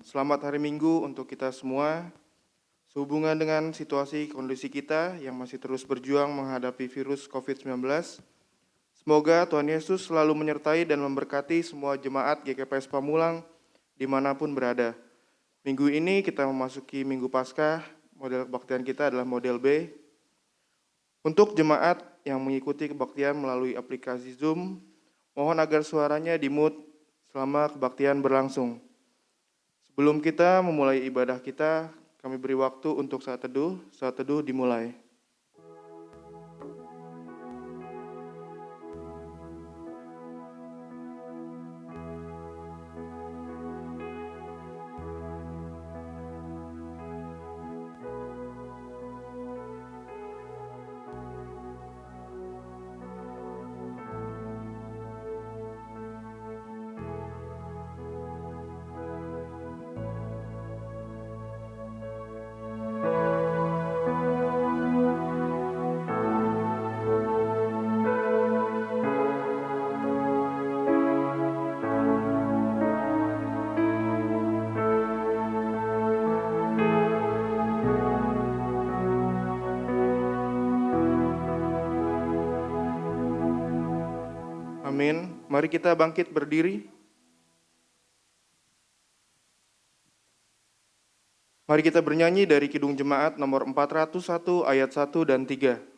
Selamat hari Minggu untuk kita semua. Sehubungan dengan situasi kondisi kita yang masih terus berjuang menghadapi virus COVID-19, semoga Tuhan Yesus selalu menyertai dan memberkati semua jemaat GKPS Pamulang dimanapun berada. Minggu ini kita memasuki Minggu Paskah, model kebaktian kita adalah model B. Untuk jemaat yang mengikuti kebaktian melalui aplikasi Zoom, mohon agar suaranya di-mute selama kebaktian berlangsung. Sebelum kita memulai ibadah kita, kami beri waktu untuk saat teduh dimulai. Amin. Mari kita bangkit berdiri. Mari kita bernyanyi dari Kidung Jemaat nomor 401 ayat 1 dan 3.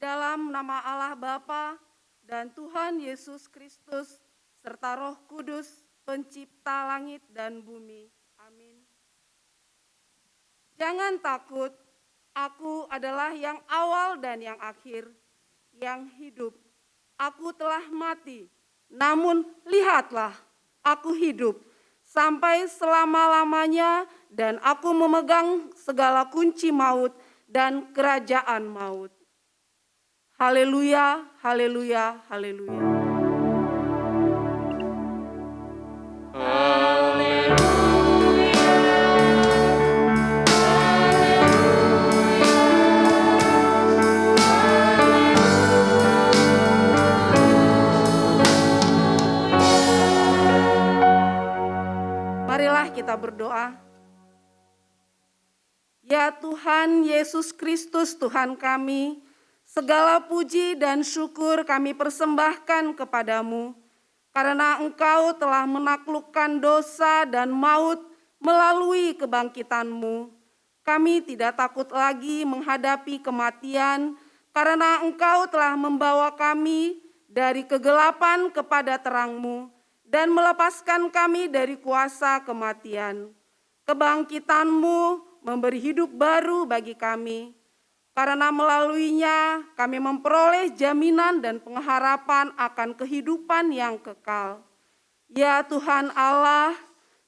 dalam nama Allah Bapa dan Tuhan Yesus Kristus, serta Roh Kudus, pencipta langit dan bumi. Amin. Jangan takut, aku adalah yang awal dan yang akhir, yang hidup. Aku telah mati, namun lihatlah, aku hidup sampai selama-lamanya, dan aku memegang segala kunci maut dan kerajaan maut. Haleluya, haleluya, haleluya. Marilah kita berdoa. Ya Tuhan Yesus Kristus, Tuhan kami, segala puji dan syukur kami persembahkan kepadamu, karena Engkau telah menaklukkan dosa dan maut melalui kebangkitan-Mu. Kami tidak takut lagi menghadapi kematian, karena Engkau telah membawa kami dari kegelapan kepada terang-Mu dan melepaskan kami dari kuasa kematian. Kebangkitan-Mu memberi hidup baru bagi kami, karena melaluinya kami memperoleh jaminan dan pengharapan akan kehidupan yang kekal. Ya Tuhan Allah,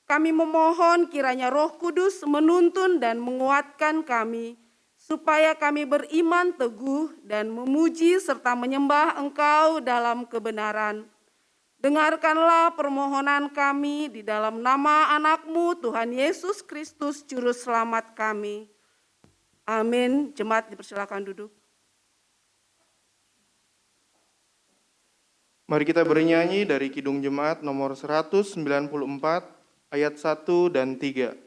kami memohon kiranya Roh Kudus menuntun dan menguatkan kami, supaya kami beriman teguh dan memuji serta menyembah Engkau dalam kebenaran. Dengarkanlah permohonan kami di dalam nama anak-Mu Tuhan Yesus Kristus Juru Selamat kami. Amin. Jemaat dipersilakan duduk. Mari kita bernyanyi dari Kidung Jemaat nomor 194 ayat 1 dan 3.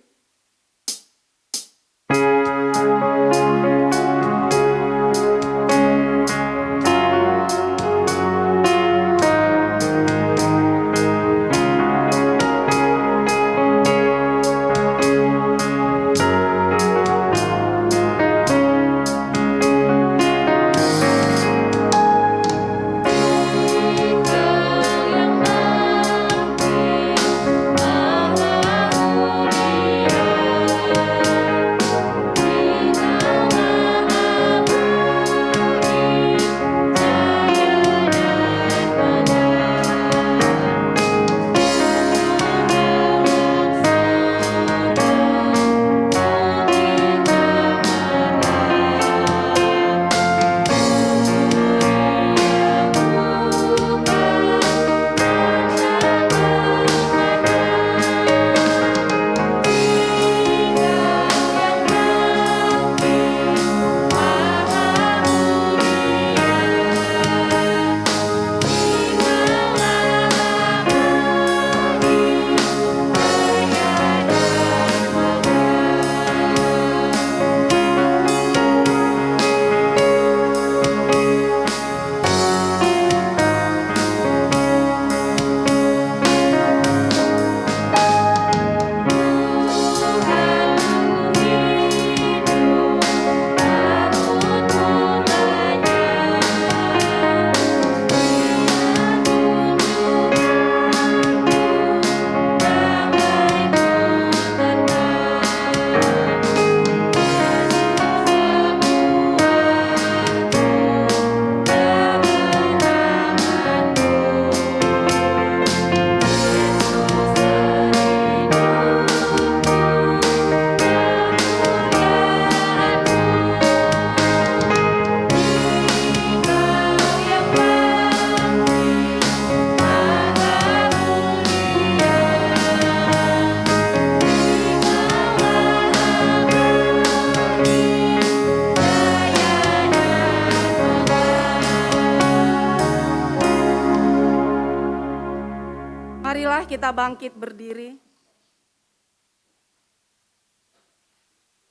Marilah kita bangkit berdiri.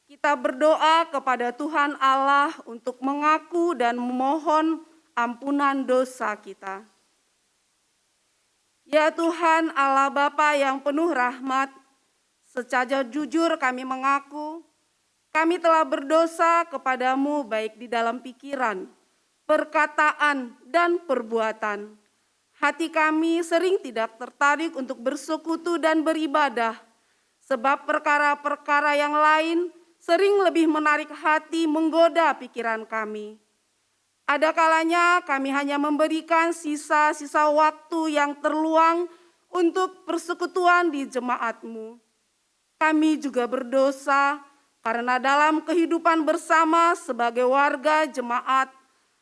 Kita berdoa kepada Tuhan Allah untuk mengaku dan memohon ampunan dosa kita. Ya Tuhan Allah Bapa yang penuh rahmat, secara jujur kami mengaku, kami telah berdosa kepadamu baik di dalam pikiran, perkataan, dan perbuatan. Hati kami sering tidak tertarik untuk bersekutu dan beribadah, sebab perkara-perkara yang lain sering lebih menarik hati, menggoda pikiran kami. Ada kalanya kami hanya memberikan sisa-sisa waktu yang terluang untuk persekutuan di jemaat-Mu. Kami juga berdosa karena dalam kehidupan bersama sebagai warga jemaat,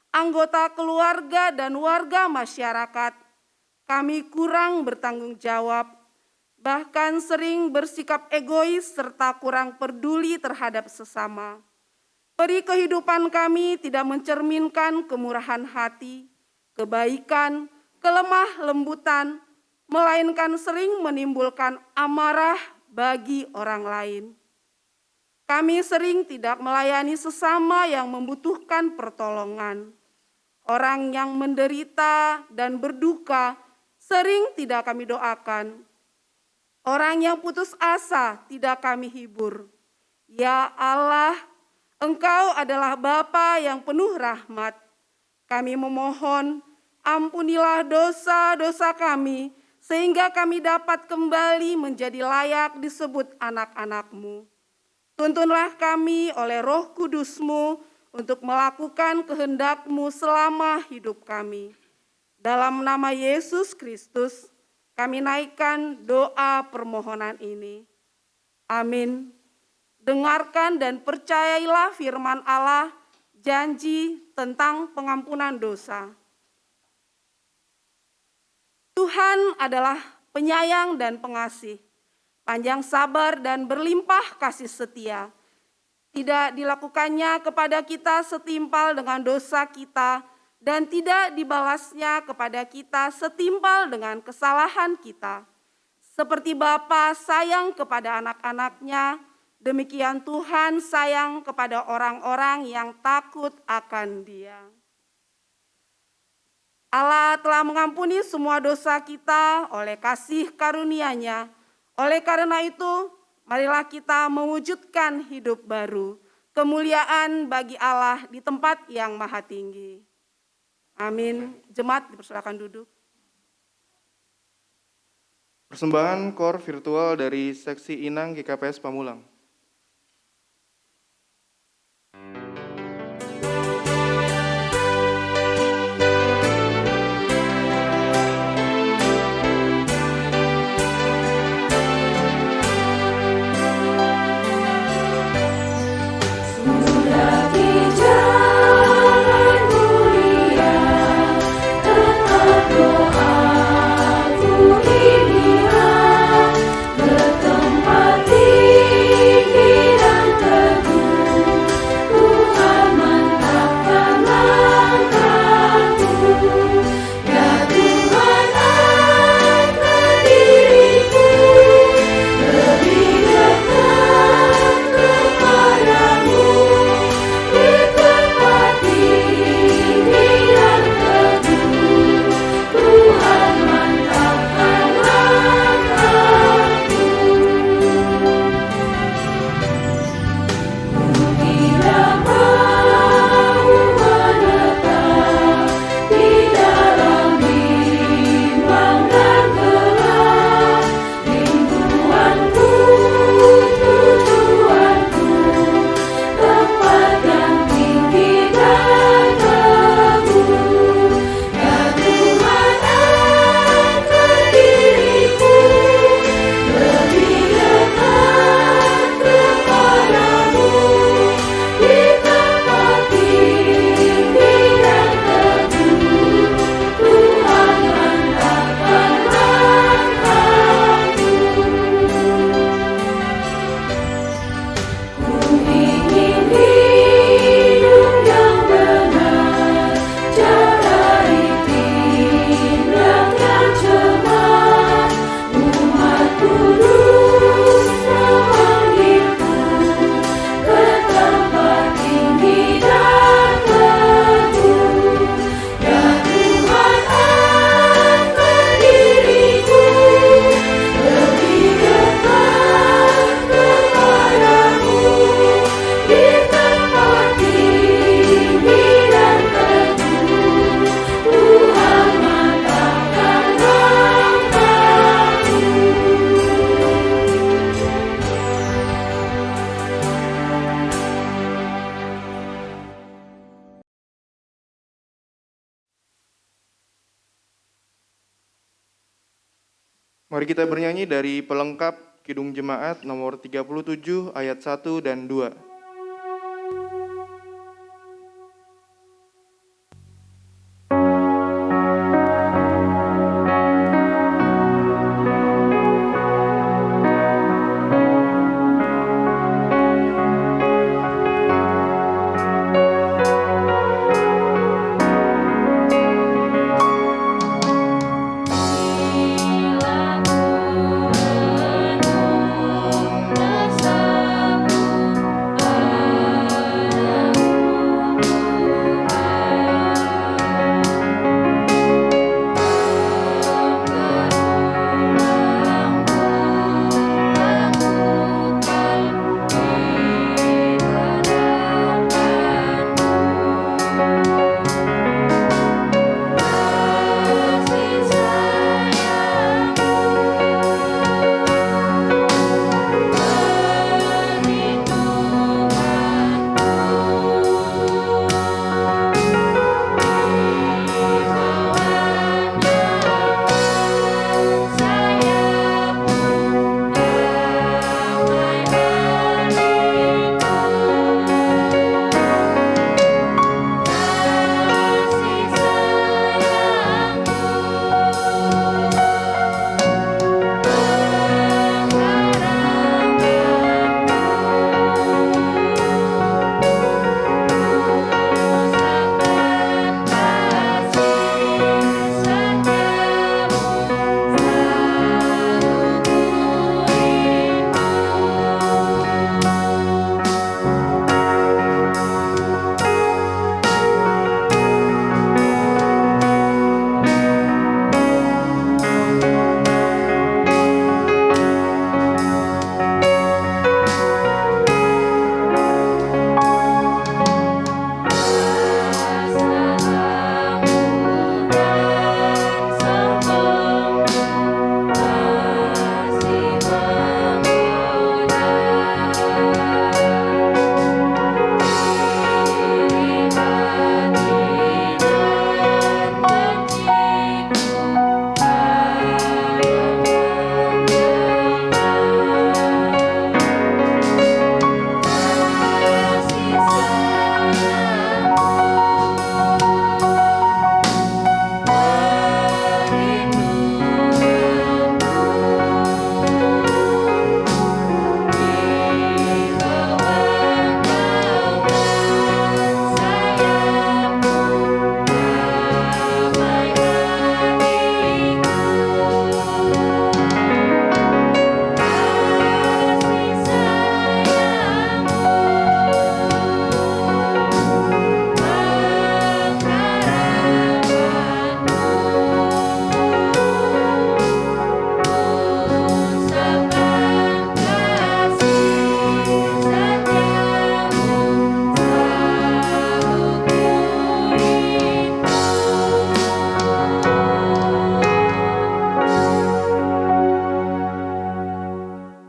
anggota keluarga dan warga masyarakat, kami kurang bertanggung jawab, bahkan sering bersikap egois serta kurang peduli terhadap sesama. Peri kehidupan kami tidak mencerminkan kemurahan hati, kebaikan, kelemah lembutan, melainkan sering menimbulkan amarah bagi orang lain. Kami sering tidak melayani sesama yang membutuhkan pertolongan. Orang yang menderita dan berduka sering tidak kami doakan. Orang yang putus asa tidak kami hibur. Ya Allah, Engkau adalah Bapa yang penuh rahmat. Kami memohon, ampunilah dosa-dosa kami, sehingga kami dapat kembali menjadi layak disebut anak-anak-Mu. Tuntunlah kami oleh Roh Kudus-Mu untuk melakukan kehendak-Mu selama hidup kami. Dalam nama Yesus Kristus, kami naikkan doa permohonan ini. Amin. Dengarkan dan percayailah firman Allah, janji tentang pengampunan dosa. Tuhan adalah penyayang dan pengasih, panjang sabar dan berlimpah kasih setia. Tidak dilakukannya kepada kita setimpal dengan dosa kita, dan tidak dibalasnya kepada kita setimpal dengan kesalahan kita. Seperti Bapa sayang kepada anak-anaknya, demikian Tuhan sayang kepada orang-orang yang takut akan Dia. Allah telah mengampuni semua dosa kita oleh kasih karunia-Nya. Oleh karena itu, marilah kita mewujudkan hidup baru, kemuliaan bagi Allah di tempat yang maha tinggi. Amin. Jemaat dipersilakan duduk. Persembahan KOR virtual dari Seksi Inang GKPS Pamulang. Bertempat di Mari kita bernyanyi dari pelengkap Kidung Jemaat nomor 37 ayat 1 dan 2.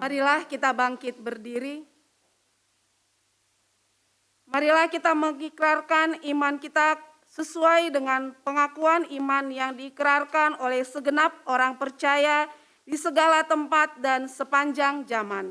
Marilah kita bangkit berdiri. Marilah kita mengikrarkan iman kita sesuai dengan pengakuan iman yang diikrarkan oleh segenap orang percaya di segala tempat dan sepanjang zaman.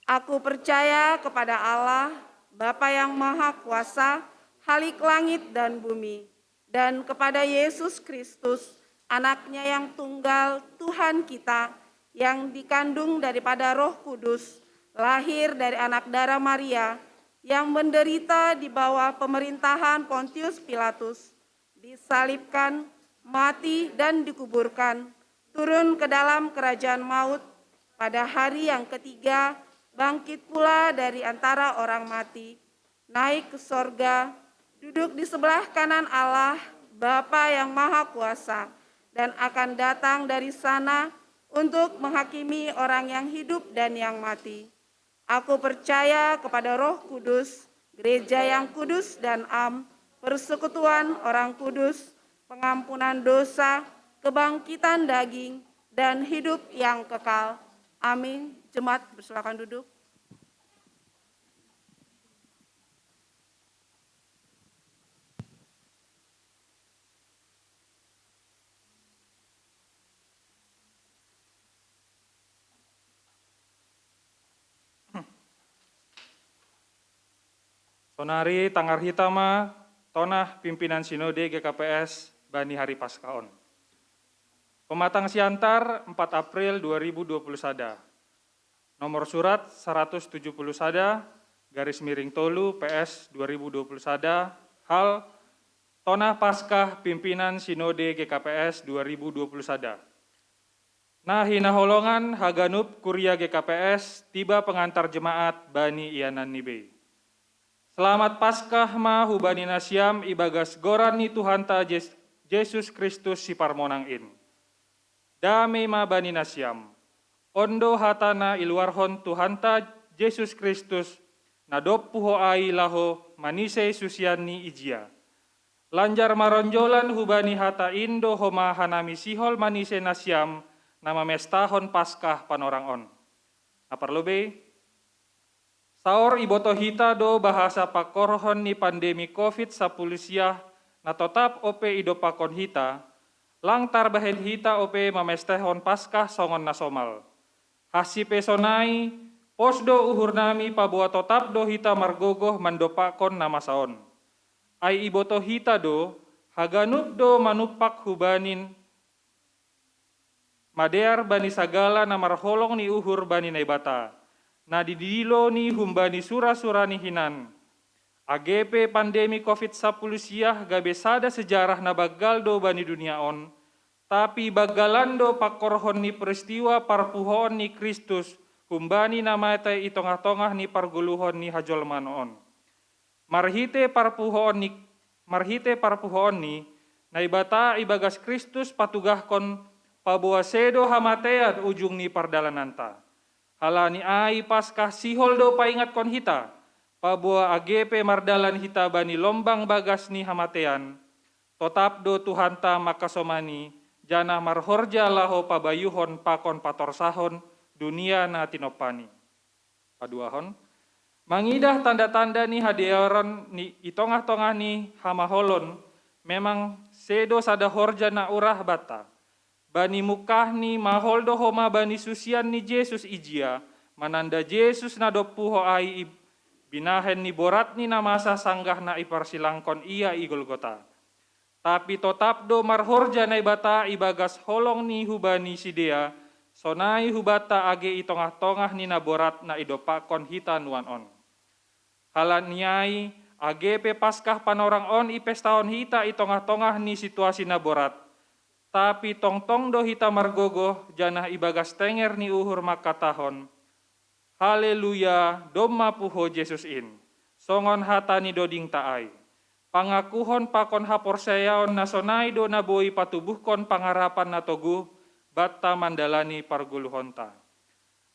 Aku percaya kepada Allah, Bapa yang Maha Kuasa, Khalik langit dan bumi, dan kepada Yesus Kristus, Anaknya yang tunggal, Tuhan kita, yang dikandung daripada Roh Kudus, lahir dari anak darah Maria, yang menderita di bawah pemerintahan Pontius Pilatus, disalibkan, mati dan dikuburkan, turun ke dalam kerajaan maut, pada hari yang ketiga bangkit pula dari antara orang mati, naik ke sorga, duduk di sebelah kanan Allah, Bapa yang Maha Kuasa, dan akan datang dari sana untuk menghakimi orang yang hidup dan yang mati. Aku percaya kepada Roh Kudus, gereja yang kudus dan am, persekutuan orang kudus, pengampunan dosa, kebangkitan daging, dan hidup yang kekal. Amin. Jemaat bersilakan duduk. Sonari Tanggar Hitama, Tonah Pimpinan Sinode GKPS Bani Hari Paskaon. Pematang Siantar 4 April 2020 Sada. Nomor surat 170 Sada, garis miring Tolu PS 2020 Sada, hal Tonah Paskah Pimpinan Sinode GKPS 2020 Sada. Nah hinaholongan Haganup Kuria GKPS tiba pengantar jemaat Bani Ianan Nibe. Selamat Paskah ma hubani nasyam ibagas gorani Tuhanta Yesus Kristus si parmonangin. Dame ma bani nasyam. Ondo hatana iluarhon Tuhanta Yesus Kristus nadoppuho ai laho manise susiani ijia. Lanjar maronjolan hubani hata indo homa hanami sihol manise nasyam nama mestahon Paskah panorang on. Aparlobe saor iboto hita do bahasa pakorohon ni pandemi COVID-19 na totap ope ido pakon hita, lang tarbahen hita ope mamestehon Paskah songon na somal. Hasi pesonai, posdo uhur nami pabua totap do hita margogoh mandopakon nama saon. Ai iboto hita do, haganup do manupak hubanin, madear bani sagala na marholong ni uhur bani naibata. Na didilo ni humbani sura-sura ni hinan. AGP pandemi COVID-19 gabe sada sejarah na bagal do bani dunia on, tapi bagalando pakorhon ni peristiwa parpuhon ni Kristus humbani namatay itongah-tongah ni parguluhon ni hajolman on. Marhite parpuhon ni naibata ibagas Kristus patugahkon pabuasedo hamatead ujung ni pardalananta. Halani ai Paskah sihol do paingat kon hita, pabua AGP mardalan hita bani lombang bagas ni hamatean, totap do Tuhanta makasomani, jana marhorja laho pabayuhon pakon patorsahon, dunia na tinopani. Paduahon, mangidah tanda-tanda ni hadiaran ni itongah-tongah ni hamaholon, memang sedo sada horja na urah bata. Bani mukah ni maholdo homa bani susian ni Yesus ijia, mananda Yesus na doppuho ai binahen ni borat ni namasa sanggah na iparsilangkon ia i Golgota. Tapi totap do marhorja na ibata ibagas holong ni hubani sidea, sonai hubata age itongah-tongah ni naborat na idopakon hita nuan on. Halaniai AGP Paskah panorang on ipestaon hita itongah-tongah ni situasi naborat. Tapi tong-tong do hita margogoh janah ibagas tenger ni uhur makatahon. Haleluya domma puho Yesus in. Songon hata ni doding taai. Pangakuhon pakon haporseyaon nasonai do naboi patubuhkon pangarapan na togu batta mandalani parguluhonta.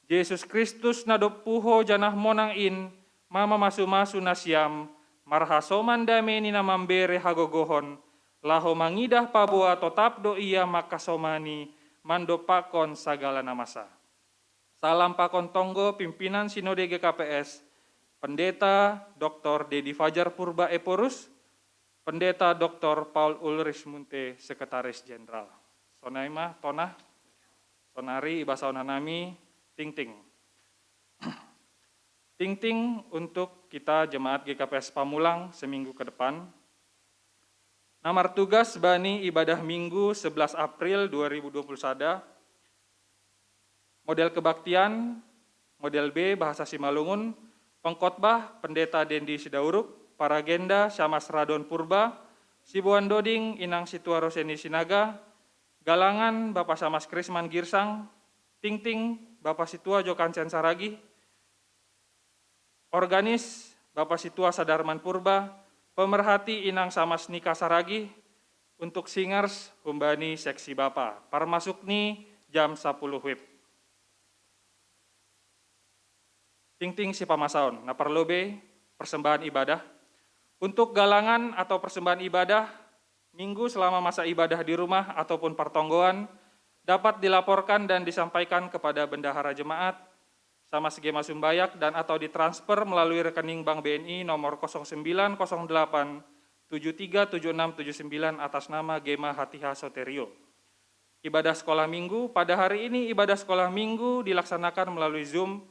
Yesus Kristus nadoppuho janah monang in mama masu-masu nasyam marhasoman dame ni namambere hagogohon. Laho mangidah pabua totap do ia makasomani mandopakon sagala namasa. Salam pakon tonggo pimpinan Sinode GKPS, Pendeta Dr. Dedi Fajar Purba Eporus, Pendeta Dr. Paul Ulrich Munte, Sekretaris Jenderal. Sonaima, Tonah, Sonari, Ibasauna nami, Ting-ting. Ting-ting untuk kita jemaat GKPS Pamulang seminggu ke depan. Namar tugas Bani ibadah Minggu 11 April 2020 Sada. Model kebaktian, model B bahasa Simalungun, pengkhotbah Pendeta Dendi Sidauruk, Paragenda Syamas Radon Purba, Sibuan Doding Inang Situa Roseni Sinaga, Galangan Bapak Samas Krisman Girsang, Ting-ting Bapak Situa Jokancen Saragi, Organis Bapak Situa Sadarman Purba, Pemerhati Inang Samas Nika Saragi, untuk singers humbani seksi Bapa. Parmasuk ni jam 10 WIB. Ting-ting si pamasaon, na parlobe persembahan ibadah. Untuk galangan atau persembahan ibadah, minggu selama masa ibadah di rumah ataupun pertonggoan, dapat dilaporkan dan disampaikan kepada bendahara jemaat, sama Gema Sumbayak dan atau ditransfer melalui rekening Bank BNI nomor 0908 737679 atas nama Gema Hatiha Soterio. Ibadah sekolah minggu, pada hari ini ibadah sekolah minggu dilaksanakan melalui Zoom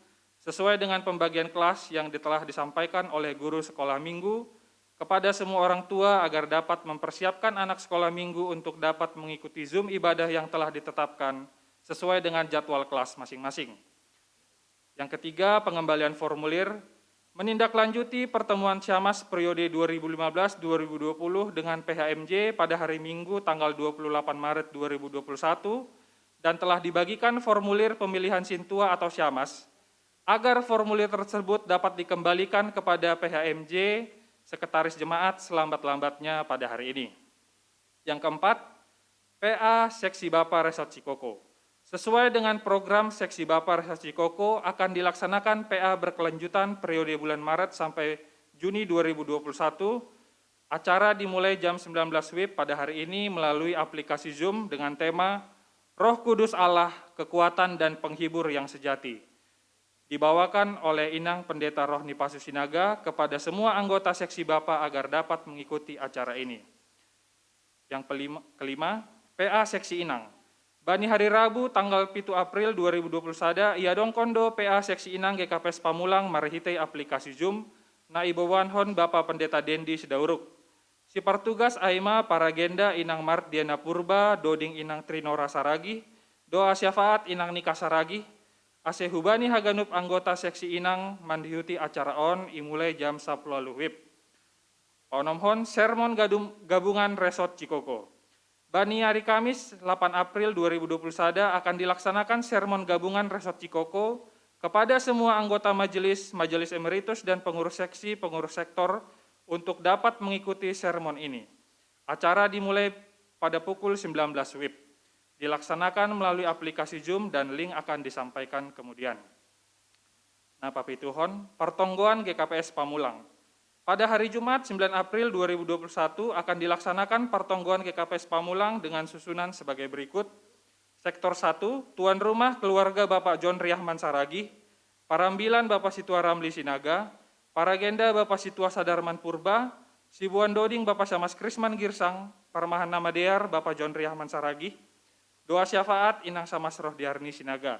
sesuai dengan pembagian kelas yang telah disampaikan oleh guru sekolah minggu kepada semua orang tua agar dapat mempersiapkan anak sekolah minggu untuk dapat mengikuti Zoom ibadah yang telah ditetapkan sesuai dengan jadwal kelas masing-masing. Yang ketiga, pengembalian formulir menindaklanjuti pertemuan Syamas periode 2015-2020 dengan PHMJ pada hari Minggu tanggal 28 Maret 2021 dan telah dibagikan formulir pemilihan Sintua atau Syamas agar formulir tersebut dapat dikembalikan kepada PHMJ Sekretaris Jemaat selambat-lambatnya pada hari ini. Yang keempat, PA Seksi Bapa Resort Cikoko. Sesuai dengan program Seksi Bapa Resort Cikoko akan dilaksanakan PA berkelanjutan periode bulan Maret sampai Juni 2021. Acara dimulai jam 19 WIB pada hari ini melalui aplikasi Zoom dengan tema Roh Kudus Allah, Kekuatan dan Penghibur yang Sejati. Dibawakan oleh Inang Pendeta Rohni Pasusinaga kepada semua anggota seksi Bapa agar dapat mengikuti acara ini. Yang kelima, PA Seksi Inang. Bani hari Rabu tanggal 7 April 2020 sada, ia dongkondo PA Seksi Inang GKPS Pamulang marihitei aplikasi Zoom, na ibawanhon Bapak Pendeta Dendi Sidauruk. Si partugas Aima Paragenda Inang Mardiana Purba, Doding Inang Trinora Saragi, doa syafaat Inang Nika Saragi, Ase hubani haganup anggota seksi Inang mandihuti acara on imulai jam 10 WIB. Onomhon sermon gabungan Resort Cikoko. Bani hari Kamis 8 April 2020 sada akan dilaksanakan sermon gabungan Resort Cikoko kepada semua anggota majelis emeritus dan pengurus seksi, pengurus sektor untuk dapat mengikuti sermon ini. Acara dimulai pada pukul 19 WIB. Dilaksanakan melalui aplikasi Zoom dan link akan disampaikan kemudian. Nah, Papituhon, pertonggoan GKPS Pamulang. Pada hari Jumat 9 April 2021 akan dilaksanakan pertonggoan GKPS Pamulang dengan susunan sebagai berikut. Sektor 1, tuan rumah keluarga Bapak John Riahman Saragi, Parambilan Bapak Situa Ramli Sinaga, Paragenda Bapak Situa Sadarman Purba, Sibuan Doding Bapak Syamas Krisman Girsang, Parmahan Namadear Bapak John Riahman Saragi, doa syafaat Inang Samas Rohdiarni Sinaga.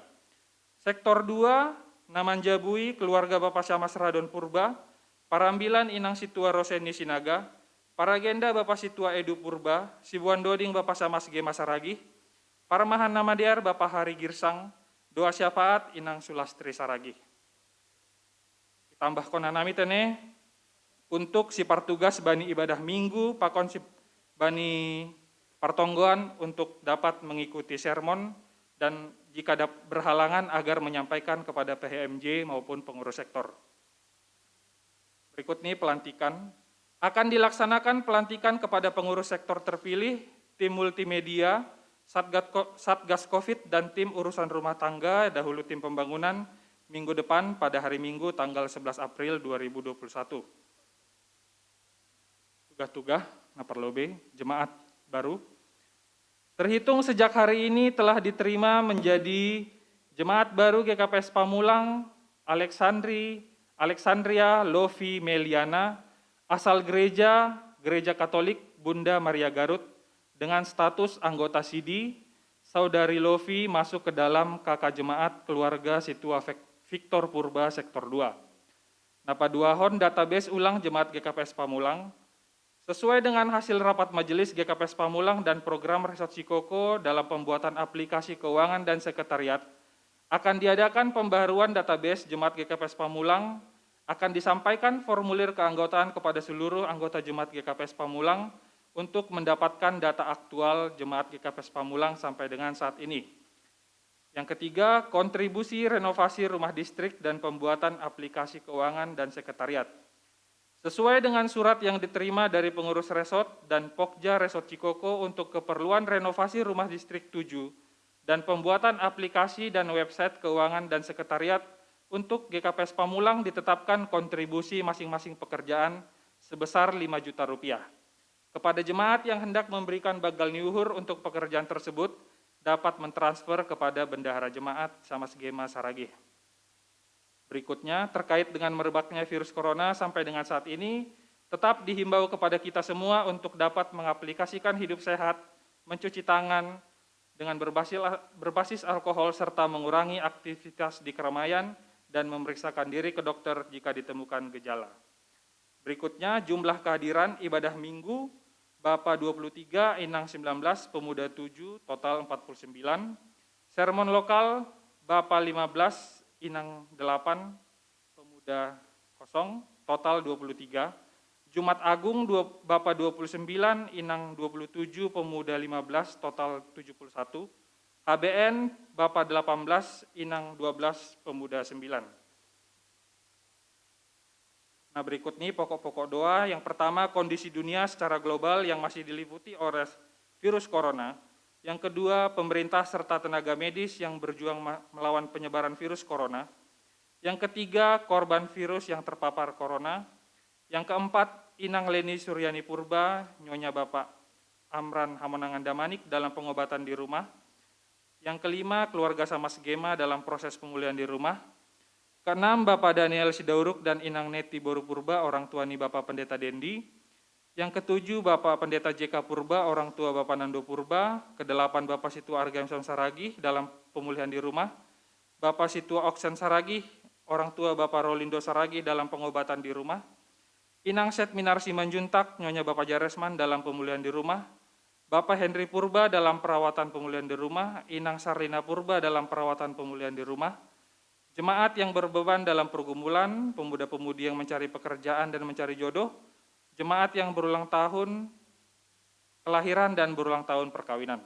Sektor 2, Namanjabui keluarga Bapak Syamas Radon Purba, Parambilan Inang Situa Roseni Sinaga, Paragenda Bapak Situa Edu Purba, Sibuan Doding Bapak Syamas G. Masaragi, Parmahan Namadear Bapak Hari Girsang, doa syafaat Inang Sulastri Saragi. Tambah konanami tene, untuk si partugas bani ibadah minggu, pakon si bani pertonggoan untuk dapat mengikuti sermon dan jika berhalangan agar menyampaikan kepada PHMJ maupun pengurus sektor. Berikut ini pelantikan. Akan dilaksanakan pelantikan kepada pengurus sektor terpilih, tim multimedia, Satgas Covid dan tim urusan rumah tangga, dahulu tim pembangunan, minggu depan pada hari Minggu tanggal 11 April 2021. Tugas-tugas, naperlobe, jemaat baru. Terhitung sejak hari ini telah diterima menjadi jemaat baru GKPS Pamulang Alexandria Lovi Meliana, asal Gereja Katolik Bunda Maria Garut, dengan status anggota SIDI. Saudari Lovi masuk ke dalam kakak jemaat keluarga Situa Victor Purba Sektor 2. Napa duahon database ulang jemaat GKPS Pamulang, sesuai dengan hasil rapat majelis GKPS Pamulang dan program Resort Cikoko dalam pembuatan aplikasi keuangan dan sekretariat, akan diadakan pembaruan database Jemaat GKPS Pamulang, akan disampaikan formulir keanggotaan kepada seluruh anggota Jemaat GKPS Pamulang untuk mendapatkan data aktual Jemaat GKPS Pamulang sampai dengan saat ini. Yang ketiga, kontribusi renovasi rumah distrik dan pembuatan aplikasi keuangan dan sekretariat. Sesuai dengan surat yang diterima dari pengurus resort dan Pokja Resort Cikoko untuk keperluan renovasi rumah distrik 7 dan pembuatan aplikasi dan website keuangan dan sekretariat, untuk GKPS Pamulang ditetapkan kontribusi masing-masing pekerjaan sebesar 5 juta rupiah. Kepada jemaat yang hendak memberikan bagal niuhur untuk pekerjaan tersebut, dapat mentransfer kepada bendahara jemaat Syamas Gema Saragih. Berikutnya, terkait dengan merebaknya virus corona sampai dengan saat ini, tetap dihimbau kepada kita semua untuk dapat mengaplikasikan hidup sehat, mencuci tangan dengan berbasis alkohol, serta mengurangi aktivitas di keramaian dan memeriksakan diri ke dokter jika ditemukan gejala. Berikutnya jumlah kehadiran ibadah minggu, Bapak 23, Inang 19, Pemuda 7, total 49. Sermon lokal, Bapak 15, Inang 8, Pemuda 0, total 23. Jumat Agung Bapak 29, Inang 27, Pemuda 15, total 71. HBN Bapak 18, Inang 12, Pemuda 9. Nah, berikut ini pokok-pokok doa. Yang pertama, kondisi dunia secara global yang masih diliputi oleh virus corona. Yang kedua, pemerintah serta tenaga medis yang berjuang melawan penyebaran virus corona. Yang ketiga, korban virus yang terpapar corona. Yang keempat, Inang Leni Suryani Purba, Nyonya Bapak Amran Hamonangan Damanik dalam pengobatan di rumah. Yang kelima, keluarga Samas Gema dalam proses pemulihan di rumah. Keenam, Bapak Daniel Sidauruk dan Inang Neti Boru Purba, orang tua ni Bapak Pendeta Dendi. Yang ketujuh, Bapak Pendeta JK Purba, orang tua Bapak Nando Purba. Kedelapan, Bapak Situa Argamson Saragih dalam pemulihan di rumah. Bapak Situa Oksen Saragih, orang tua Bapak Rolindo Saragih dalam pengobatan di rumah. Inang Set Minar Simanjuntak, Nyonya Bapak Jaresman dalam pemulihan di rumah. Bapak Henry Purba dalam perawatan pemulihan di rumah. Inang Sarlina Purba dalam perawatan pemulihan di rumah. Jemaat yang berbeban dalam pergumulan, pemuda-pemudi yang mencari pekerjaan dan mencari jodoh, jemaat yang berulang tahun kelahiran dan berulang tahun perkawinan.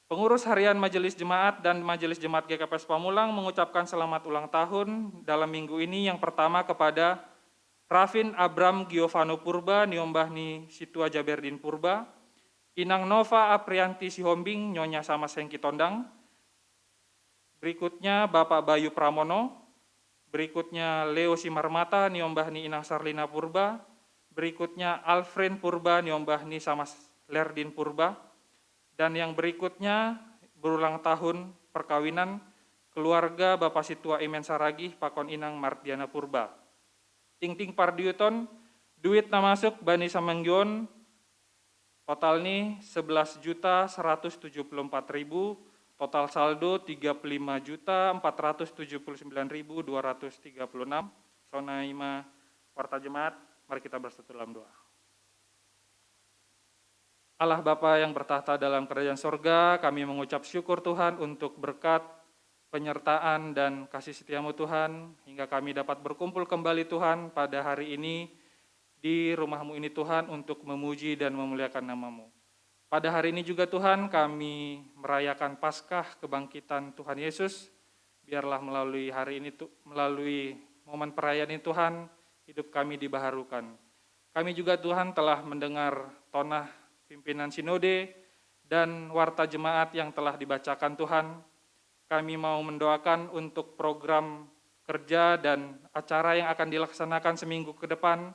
Pengurus harian Majelis Jemaat dan Majelis Jemaat GKPS Pamulang mengucapkan selamat ulang tahun dalam minggu ini yang pertama kepada Rafin Abram Giovano Purba, Niombahni Situa Jaberdin Purba, Inang Nova Aprianti Sihombing, Nyonya Samas Hengki Tondang. Berikutnya Bapak Bayu Pramono, berikutnya Leo Simarmata, Niombahni Inang Sarlina Purba, berikutnya Alfred Purba, Niombahni Samas Lerdin Purba, dan yang berikutnya berulang tahun perkawinan keluarga Bapak Situa Imen Saragih, Pakon Inang Mardiana Purba. Ting-ting Pardiuton, duit namasuk Bani Samenggion, total nih 11.174.000, total saldo 35.479.236. Sonaima warta jemaat, mari kita bersatu dalam doa. Allah Bapa yang bertahta dalam kerajaan sorga, kami mengucap syukur Tuhan untuk berkat, penyertaan dan kasih setiamu Tuhan, hingga kami dapat berkumpul kembali Tuhan pada hari ini di rumahmu ini Tuhan untuk memuji dan memuliakan namamu. Pada hari ini juga Tuhan kami merayakan Paskah kebangkitan Tuhan Yesus. Biarlah melalui hari ini, melalui momen perayaan ini Tuhan, hidup kami dibaharukan. Kami juga Tuhan telah mendengar tonah pimpinan sinode dan warta jemaat yang telah dibacakan Tuhan. Kami mau mendoakan untuk program kerja dan acara yang akan dilaksanakan seminggu ke depan.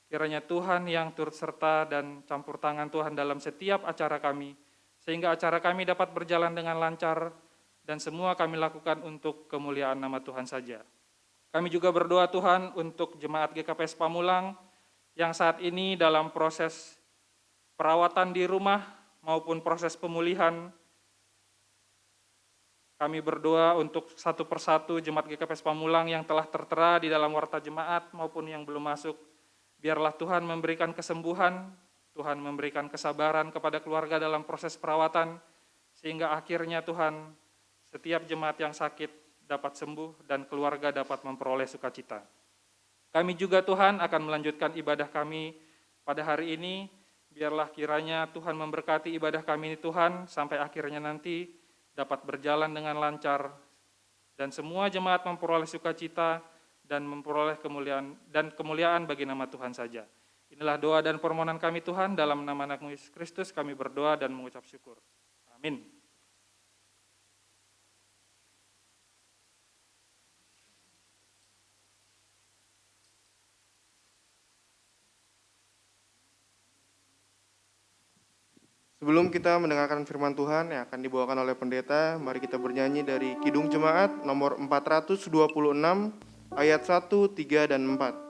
Kiranya Tuhan yang turut serta dan campur tangan Tuhan dalam setiap acara kami, sehingga acara kami dapat berjalan dengan lancar dan semua kami lakukan untuk kemuliaan nama Tuhan saja. Kami juga berdoa Tuhan untuk jemaat GKPS Pamulang yang saat ini dalam proses perawatan di rumah maupun proses pemulihan. Kami berdoa untuk satu persatu jemaat GKPS Pamulang yang telah tertera di dalam warta jemaat maupun yang belum masuk. Biarlah Tuhan memberikan kesembuhan, Tuhan memberikan kesabaran kepada keluarga dalam proses perawatan, sehingga akhirnya Tuhan setiap jemaat yang sakit dapat sembuh dan keluarga dapat memperoleh sukacita. Kami juga Tuhan akan melanjutkan ibadah kami pada hari ini, biarlah kiranya Tuhan memberkati ibadah kami ini Tuhan, sampai akhirnya nanti dapat berjalan dengan lancar, dan semua jemaat memperoleh sukacita, dan memperoleh kemuliaan bagi nama Tuhan saja. Inilah doa dan permohonan kami Tuhan, dalam nama anak Yesus Kristus kami berdoa dan mengucap syukur. Amin. Sebelum kita mendengarkan firman Tuhan yang akan dibawakan oleh pendeta, mari kita bernyanyi dari Kidung Jemaat nomor 426, ayat 1, 3, dan 4.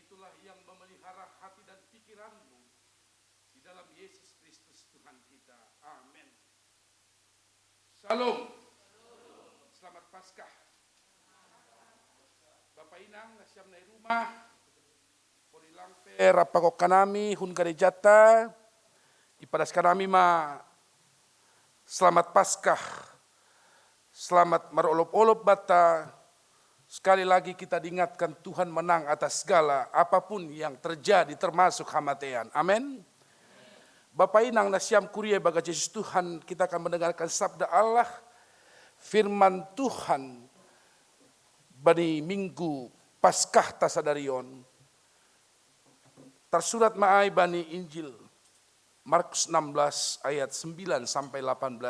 itulah yang memelihara hati dan pikiranmu di dalam Yesus Kristus Tuhan kita. Amin. Salam. Selamat Paskah. Bapak Inang nasiam nai rumah. Pori lampe rapako kanami hun garejata. Ipadas kanami ma selamat Paskah. Selamat marolop-olop bata. Sekali lagi kita diingatkan Tuhan menang atas segala apapun yang terjadi termasuk hamatean. Amin. Bapak Inang nasiam kurie baga Yesus Tuhan, kita akan mendengarkan sabda Allah, firman Tuhan bani minggu Paskah tasadarion. Tersurat maai bani Injil Markus 16 ayat 9 sampai 18.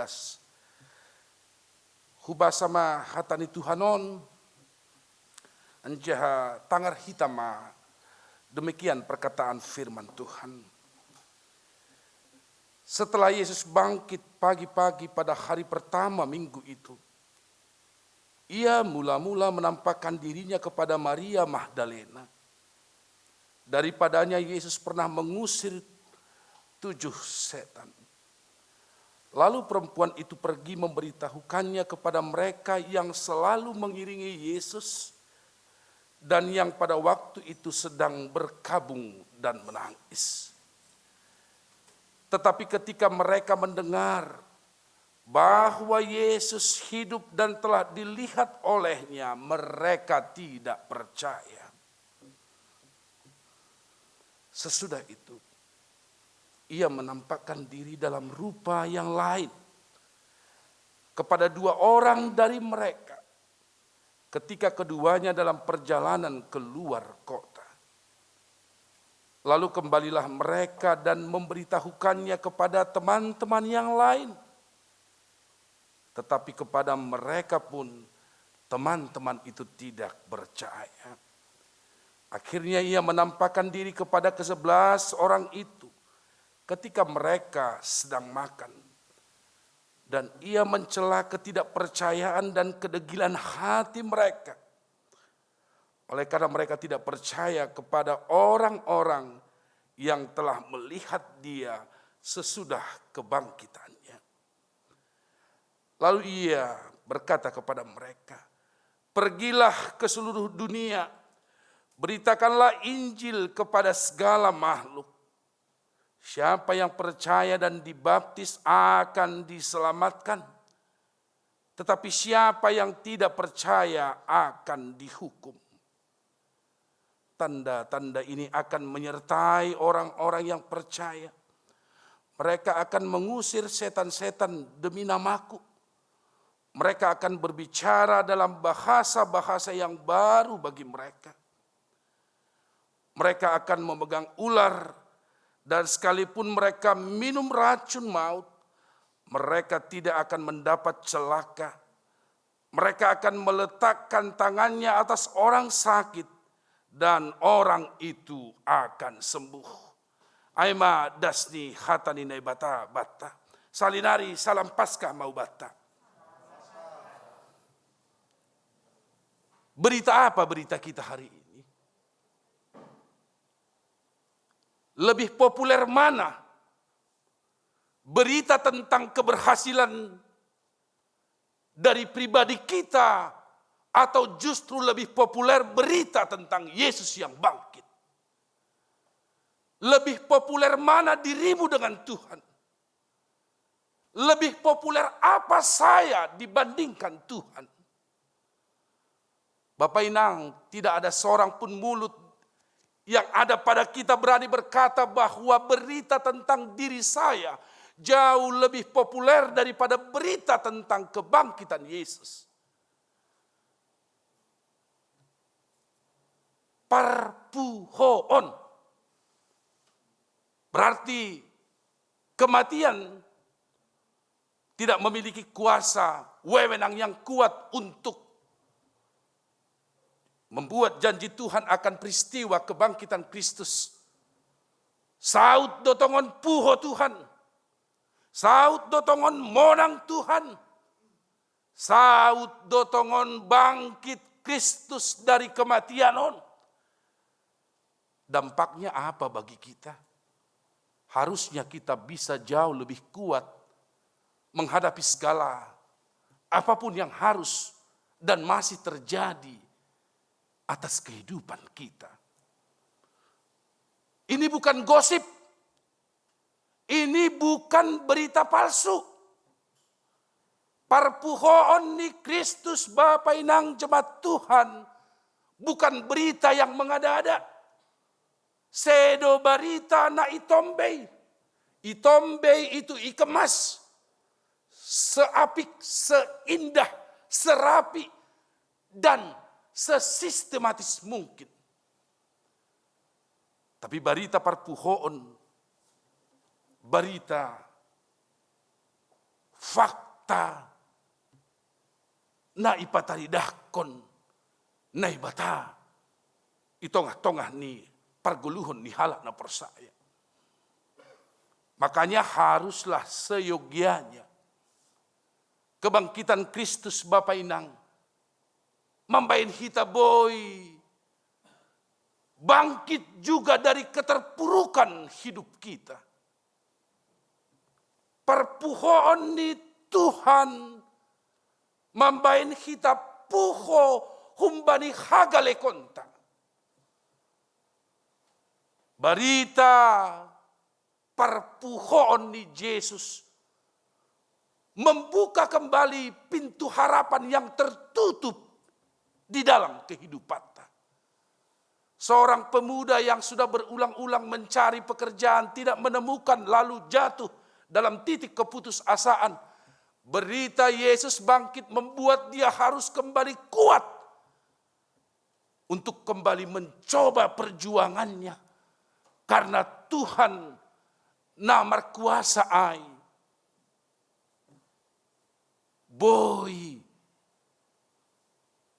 Hubah sama hatani Tuhanon anjaha tangar hitama. Demikian perkataan firman Tuhan. Setelah Yesus bangkit pagi-pagi pada hari pertama minggu itu, ia mula-mula menampakkan dirinya kepada Maria Magdalena. Daripadanya Yesus pernah mengusir 7 setan. Lalu perempuan itu pergi memberitahukannya kepada mereka yang selalu mengiringi Yesus dan yang pada waktu itu sedang berkabung dan menangis. Tetapi ketika mereka mendengar bahwa Yesus hidup dan telah dilihat olehnya, mereka tidak percaya. Sesudah itu, ia menampakkan diri dalam rupa yang lain kepada 2 orang dari mereka ketika keduanya dalam perjalanan keluar kota. Lalu kembalilah mereka dan memberitahukannya kepada teman-teman yang lain. Tetapi kepada mereka pun teman-teman itu tidak percaya. Akhirnya ia menampakkan diri kepada ke-11 orang itu ketika mereka sedang makan. Dan ia mencela ketidakpercayaan dan kedegilan hati mereka. Oleh karena mereka tidak percaya kepada orang-orang yang telah melihat dia sesudah kebangkitannya. Lalu ia berkata kepada mereka, "Pergilah ke seluruh dunia, beritakanlah Injil kepada segala makhluk. Siapa yang percaya dan dibaptis akan diselamatkan. Tetapi siapa yang tidak percaya akan dihukum. Tanda-tanda ini akan menyertai orang-orang yang percaya. Mereka akan mengusir setan-setan demi namaku. Mereka akan berbicara dalam bahasa-bahasa yang baru bagi mereka. Mereka akan memegang ular. Dan sekalipun mereka minum racun maut, mereka tidak akan mendapat celaka. Mereka akan meletakkan tangannya atas orang sakit dan orang itu akan sembuh. Aima dasni hatani nai bata bata. Salinari salam Paskah mau bata. Berita apa berita kita hari ini? Lebih populer mana? Berita tentang keberhasilan dari pribadi kita atau justru lebih populer berita tentang Yesus yang bangkit? Lebih populer mana dirimu dengan Tuhan? Lebih populer apa saya dibandingkan Tuhan? Bapak Inang, tidak ada seorang pun mulut yang ada pada kita berani berkata bahwa berita tentang diri saya jauh lebih populer daripada berita tentang kebangkitan Yesus. Parpuhoon berarti kematian tidak memiliki kuasa wewenang yang kuat untuk membuat janji Tuhan akan peristiwa kebangkitan Kristus. Saut dotongon puho Tuhan. Saut dotongon monang Tuhan. Saut dotongon bangkit Kristus dari kematian on. dampaknya apa bagi kita? Harusnya kita bisa jauh lebih kuat menghadapi segala apapun yang harus dan masih terjadi atas kehidupan kita. Ini bukan gosip. Ini bukan berita palsu. Parpuhoon ni Kristus Bapa Inang Jemaat Tuhan bukan berita yang mengada-ada. Sedo barita na itombei. Itombei itu ikemas. Seapik, seindah, serapi, dan sesistematis mungkin. Tapi barita parpuhoon, barita fakta na ipataridahkon na ibata itongah-tongah ni parguluhon ni halak na persaya. Makanya haruslah seyogianya kebangkitan Kristus Bapa Inang membain kita boy bangkit juga dari keterpurukan hidup kita. Perpuhoon ni Tuhan membain kita puho humbani hagale konta. Barita perpuhoon ni Yesus membuka kembali pintu harapan yang tertutup di dalam kehidupan. Seorang pemuda yang sudah berulang-ulang mencari pekerjaan tidak menemukan lalu jatuh dalam titik keputusasaan. Berita Yesus bangkit membuat dia harus kembali kuat untuk kembali mencoba perjuangannya. Karena Tuhan namar kuasa ai. Boy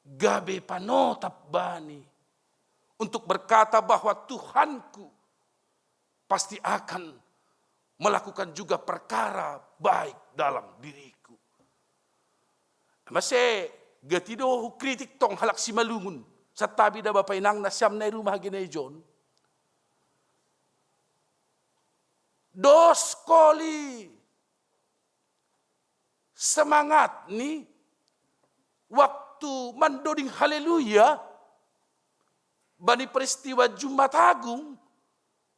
gabe panotap bani. Untuk berkata bahwa Tuhanku pasti akan melakukan juga perkara baik dalam diriku. Masih gatido kritik tong halak si malungun sa tabi da Bapa Inang na siyam na rumah ginejon. Dos koli semangat ni waktu mandoding haleluya bani peristiwa Jumat Agung,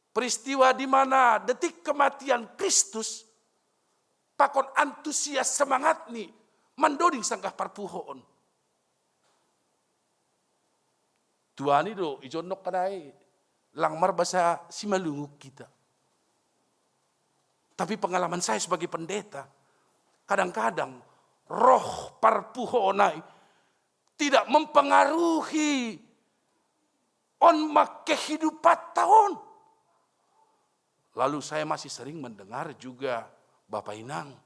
peristiwa di mana detik kematian Kristus, pakon antusias semangat ni mandoding sanggah parpuhoon. Tuani do ijonok kadai langmar basa simalunguk kita. Tapi pengalaman saya sebagai pendeta, kadang-kadang roh parpuhoonai tidak mempengaruhi kehidupan tahun. Lalu saya masih sering mendengar juga Bapak Inang,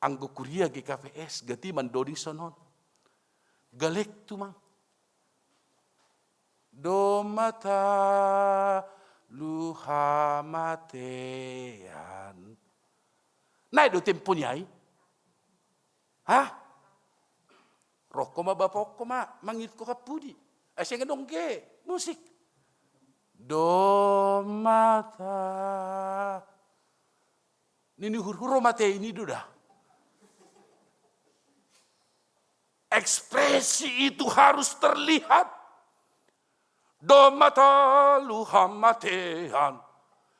anggo kuria GKPS, gati mandoding sonon. Galek tu mang. Domata luha matean. Nai do tempo nyai. Hah? Roko ma bapok ko ma, mangit ko kapudi. Asya nga dongge, musik. Do mata. Nini hurhuro mate ini duda. Ekspresi itu harus terlihat. Do mata luham matean.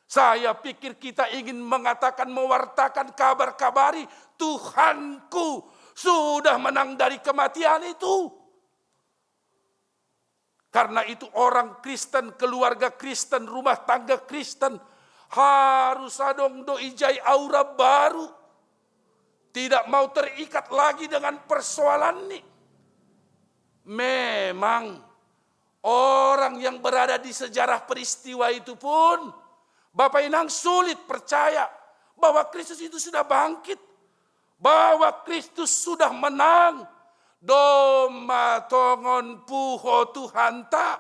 Saya pikir kita ingin mengatakan, mewartakan kabar-kabari Tuhanku sudah menang dari kematian itu. Karena itu orang Kristen, keluarga Kristen, rumah tangga Kristen harus adong do ijai aura baru. Tidak mau terikat lagi dengan persoalan ini. Memang orang yang berada di sejarah peristiwa itu pun Bapak Inang sulit percaya bahwa Kristus itu sudah bangkit. Bahwa Kristus sudah menang. Doma tongon puho Tuhan tak.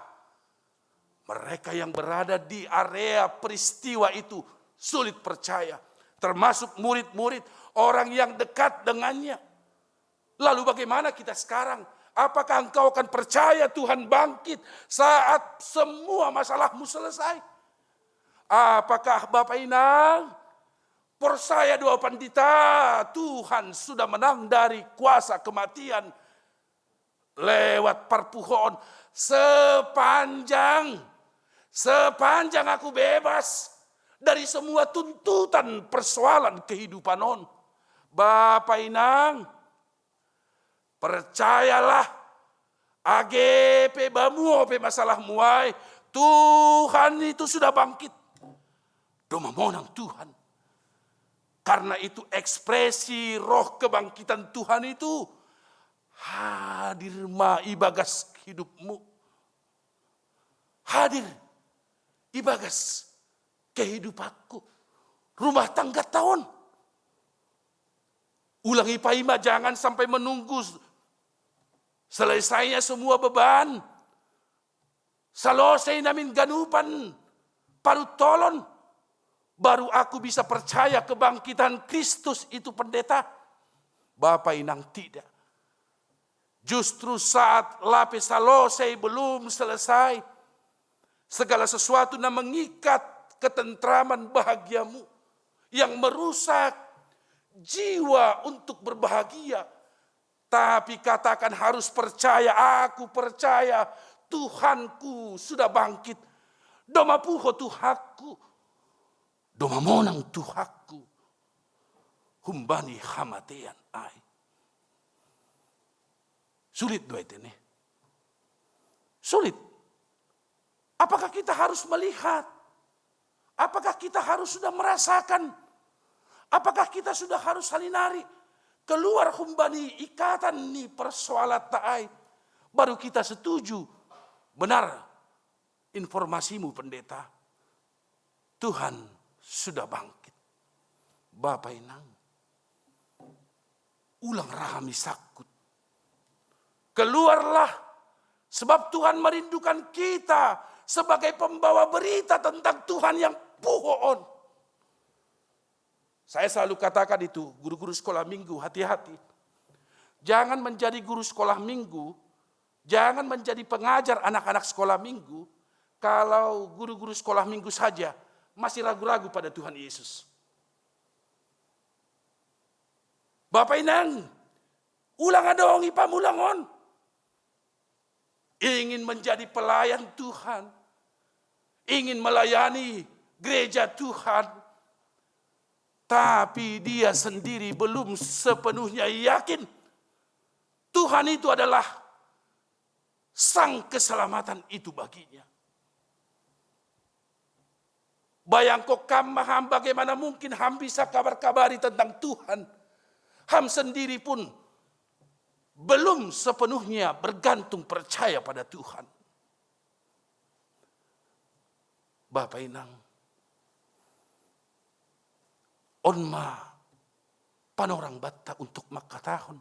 Mereka yang berada di area peristiwa itu sulit percaya. Termasuk murid-murid, orang yang dekat dengannya. Lalu bagaimana kita sekarang? Apakah engkau akan percaya Tuhan bangkit saat semua masalahmu selesai? Apakah Bapak Inang percaya doa pandita Tuhan sudah menang dari kuasa kematian lewat perpuhon sepanjang aku bebas dari semua tuntutan persoalan kehidupan on. Bapak Inang, percayalah AGP bamu ope masalah muai, Tuhan itu sudah bangkit. Doma monang Tuhan. Karena itu ekspresi roh kebangkitan Tuhan itu hadir ibagas hidupmu. Hadir ibagas kehidupanku. Rumah tangga tahun. Ulangi paima, jangan sampai menunggu selesainya semua beban. Selesai namin ganupan paru tolon. Baru aku bisa percaya kebangkitan Kristus itu pendeta. Bapak Inang tidak. Justru saat lapis selesai belum selesai. Segala sesuatu yang mengikat ketentraman bahagiamu. Yang merusak jiwa untuk berbahagia. Tapi katakan harus percaya, aku percaya Tuhanku sudah bangkit. Doma puho Tuhanku. Doma monang Tuhanku. Humbani hamatean ai. Sulit doa itu nih. Sulit. Apakah kita harus melihat? Apakah kita harus sudah merasakan? Apakah kita sudah harus salinari? Keluar humbani ikatan nih persoalan taai. Baru kita setuju. Benar informasimu pendeta. Tuhan sudah bangkit. Bapak Inang. Ulang rahami sakut. Keluarlah. Sebab Tuhan merindukan kita sebagai pembawa berita tentang Tuhan yang puhoon. Saya selalu katakan itu, guru-guru sekolah minggu, hati-hati. Jangan menjadi guru sekolah minggu, jangan menjadi pengajar anak-anak sekolah minggu, kalau guru-guru sekolah minggu saja masih ragu-ragu pada Tuhan Yesus. Bapak Inang, ulang adong ipamulangon. Ingin menjadi pelayan Tuhan. Ingin melayani gereja Tuhan. Tapi dia sendiri belum sepenuhnya yakin. Tuhan itu adalah sang keselamatan itu baginya. Bayangko ham bagaimana mungkin ham bisa kabar-kabari tentang Tuhan. Ham sendiri pun belum sepenuhnya bergantung percaya pada Tuhan. Bapak Inang, onma panorang batta untuk makatahon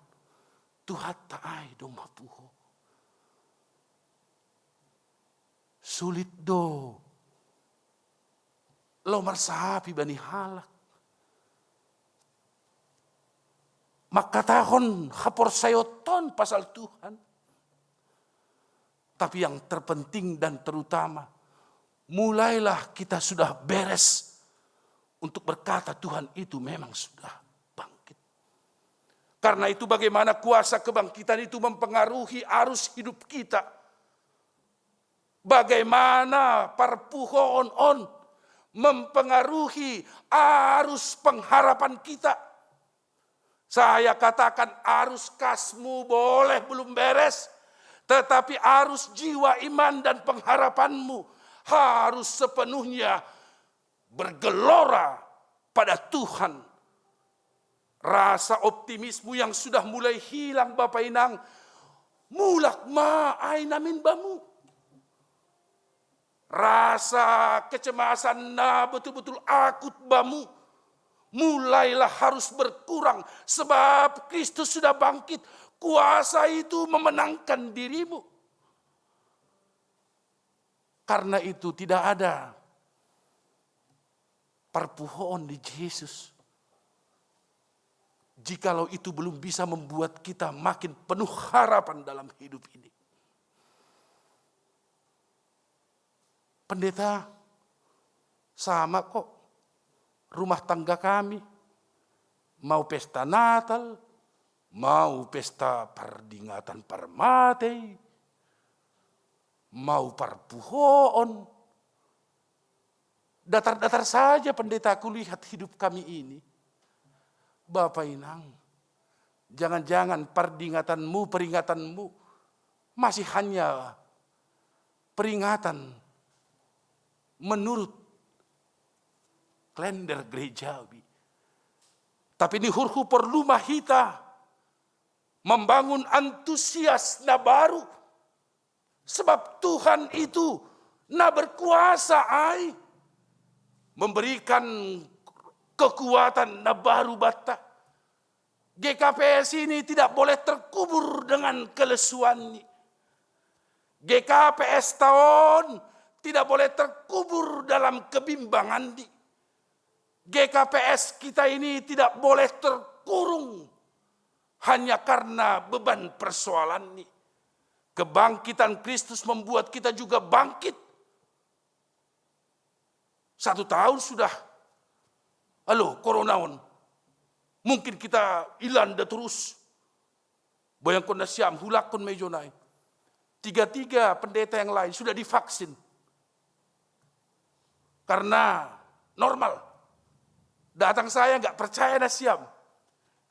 Tuhan taai doma puho. Sulit do. Lo marsahapi bani halak. Makatahon hapor sayoton pasal Tuhan. Tapi yang terpenting dan terutama, mulailah kita sudah beres untuk berkata Tuhan itu memang sudah bangkit. Karena itu bagaimana kuasa kebangkitan itu mempengaruhi arus hidup kita. Bagaimana parpuhon on mempengaruhi arus pengharapan kita. Saya katakan arus kasmu boleh belum beres. Tetapi arus jiwa iman dan pengharapanmu harus sepenuhnya bergelora pada Tuhan. Rasa optimismu yang sudah mulai hilang Bapak Inang. Mulak ma ainamin bamu. Rasa kecemasan na betul-betul akut bamu. Mulailah harus berkurang. Sebab Kristus sudah bangkit. Kuasa itu memenangkan dirimu. Karena itu tidak ada perpuhoan di Yesus. jikalau itu belum bisa membuat kita makin penuh harapan dalam hidup ini. Pendeta, sama kok rumah tangga kami. Mau pesta Natal, mau pesta perdingatan Parmatei, mau parpuhoon. Datar-datar saja pendeta, aku lihat hidup kami ini. Bapak Inang, jangan-jangan peringatanmu masih hanya peringatan menurut kalender gerejawi. Tapi ini hurhu perlu mahita membangun antusias na baru. Sebab Tuhan itu na berkuasa ai. Memberikan kekuatan na baru bata. GKPS ini tidak boleh terkubur dengan kelesuan. GKPS tahun tidak boleh terkubur dalam kebimbangan. GKPS kita ini tidak boleh terkurung hanya karena beban persoalan ini. Kebangkitan Kristus membuat kita juga bangkit. 1 tahun sudah. Halo, koronaon. Mungkin kita ilanda terus. Bayangkan na siyam, hulakon medyo na. 3 pendeta yang lain sudah divaksin. Karena normal. Datang saya nggak percaya na siyam.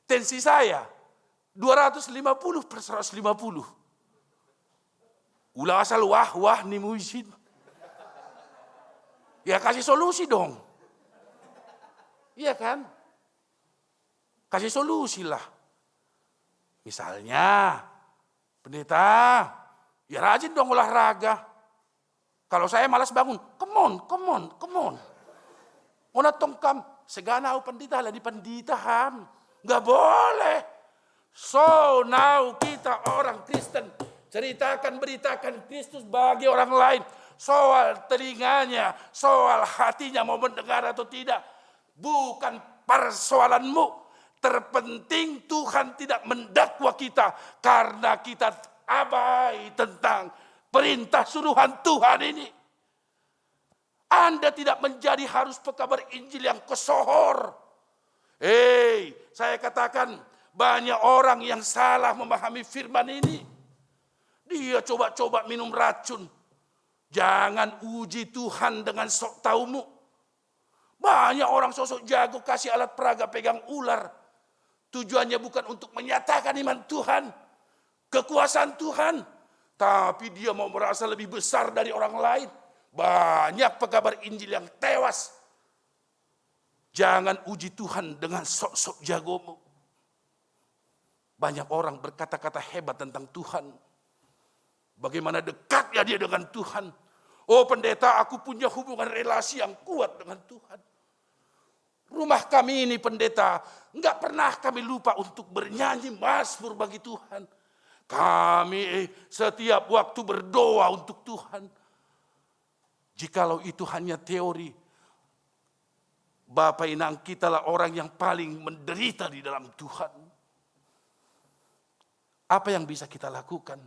Tensi saya 250/150. Ulah asal wah ni muisin. Ya kasih solusi dong. Iya kan? Kasih solusi lah. Misalnya, pendeta, ya rajin dong olahraga. Kalau saya malas bangun, come on. Ona tongkam, segana pendeta lah di pendetahan. Nggak boleh. So now kita orang Kristen beritakan Kristus bagi orang lain. Soal telinganya, soal hatinya mau mendengar atau tidak. Bukan persoalanmu. Terpenting Tuhan tidak mendakwa kita. Karena kita abai tentang perintah suruhan Tuhan ini. Anda tidak menjadi harus pekabar Injil yang kesohor. Saya katakan banyak orang yang salah memahami firman ini. Dia coba-coba minum racun. Jangan uji Tuhan dengan sok taumu. Banyak orang sosok jago kasih alat peraga pegang ular. Tujuannya bukan untuk menyatakan iman Tuhan. Kekuasaan Tuhan. Tapi dia mau merasa lebih besar dari orang lain. Banyak pekabar Injil yang tewas. Jangan uji Tuhan dengan sok-sok jagomu. Banyak orang berkata-kata hebat tentang Tuhan. Bagaimana dekatnya dia dengan Tuhan. Oh pendeta, aku punya hubungan relasi yang kuat dengan Tuhan. Rumah kami ini pendeta, enggak pernah kami lupa untuk bernyanyi mazmur bagi Tuhan. Kami setiap waktu berdoa untuk Tuhan. Jikalau itu hanya teori, Bapak Inang, kita lah orang yang paling menderita di dalam Tuhan. Apa yang bisa kita lakukan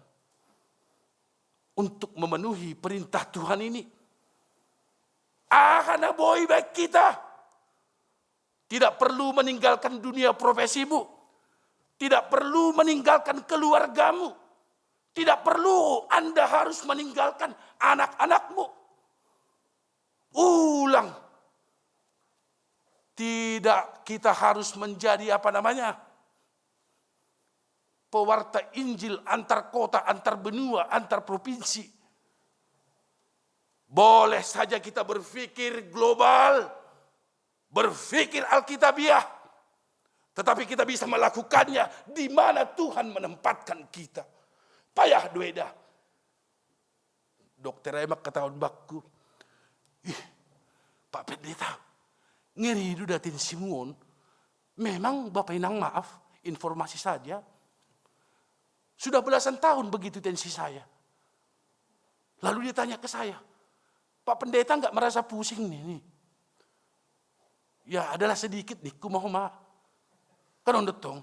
untuk memenuhi perintah Tuhan ini? Ahana boy baik kita. Tidak perlu meninggalkan dunia profesimu. Tidak perlu meninggalkan keluargamu. Tidak perlu Anda harus meninggalkan anak-anakmu. Ulang. Tidak kita harus menjadi pewarta Injil antar kota, antar benua, antar provinsi. Boleh saja kita berpikir global, berpikir alkitabiah, tetapi kita bisa melakukannya di mana Tuhan menempatkan kita. Payah dueda. Dokter emak ketahuan bakku. Pak Pendeta, ngeri datin Simon. Memang Bapak Inang maaf, informasi saja. Sudah belasan tahun begitu tensi saya. Lalu dia tanya ke saya, Pak Pendeta enggak merasa pusing nih? Ya adalah sedikit nih, kumaha. Kan ondotong.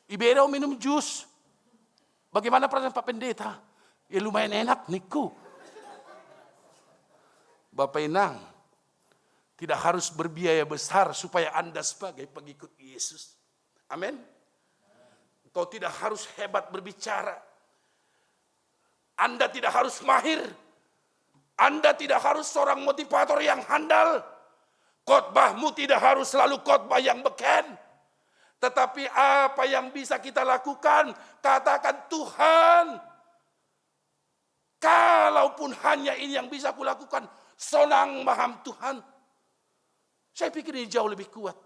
Ibera minum jus. Bagaimana perasaan Pak Pendeta? Ya lumayan enak, niku. Bapak Inang, tidak harus berbiaya besar supaya Anda sebagai pengikut Yesus. Amin. Kau tidak harus hebat berbicara. Anda tidak harus mahir. Anda tidak harus seorang motivator yang handal. Khotbahmu tidak harus selalu khotbah yang beken. Tetapi apa yang bisa kita lakukan? Katakan, Tuhan, kalaupun hanya ini yang bisa kulakukan, sonang maham Tuhan. Saya pikir ini jauh lebih kuat.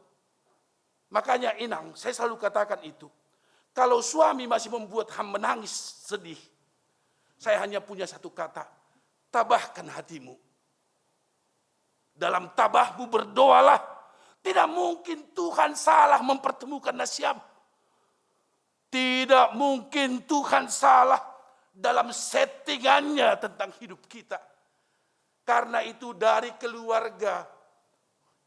Makanya Inang, saya selalu katakan itu. Kalau suami masih membuat ham menangis sedih, saya hanya punya satu kata, tabahkan hatimu. Dalam tabahmu berdoalah. Tidak mungkin Tuhan salah mempertemukan Nasyam. Tidak mungkin Tuhan salah dalam settingannya tentang hidup kita. Karena itu dari keluarga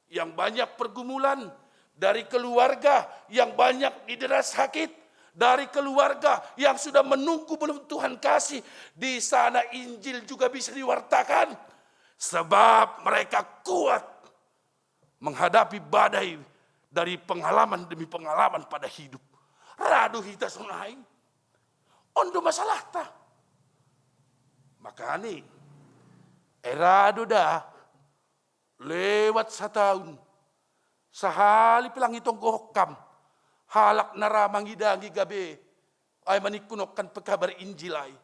yang banyak pergumulan, dari keluarga yang banyak didera sakit, dari keluarga yang sudah menunggu belum Tuhan kasih, di sana Injil juga bisa diwartakan. Sebab mereka kuat menghadapi badai dari pengalaman demi pengalaman pada hidup. Radu hita sunai. Ondo masalah ta. Maka ni, erado dah lewat setahun. Sahali pilang itong gohokam. Halak naramang idangi gabe. Ay manikunokkan pekabar Injil ay.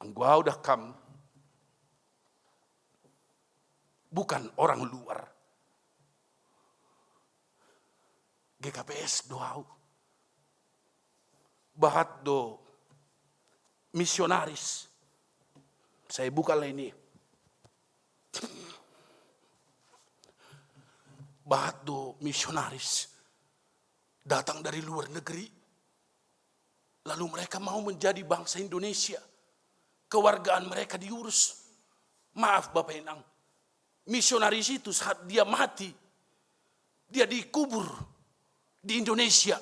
Ang gua udah kam. Bukan orang luar. GKPS doau. Bahat do misionaris. Saya buka lah ini. Bahat do misionaris. Datang dari luar negeri. Lalu mereka mau menjadi bangsa Indonesia. Kewargaan mereka diurus. Maaf Bapak Enang. Misionaris itu saat dia mati, dia dikubur di Indonesia.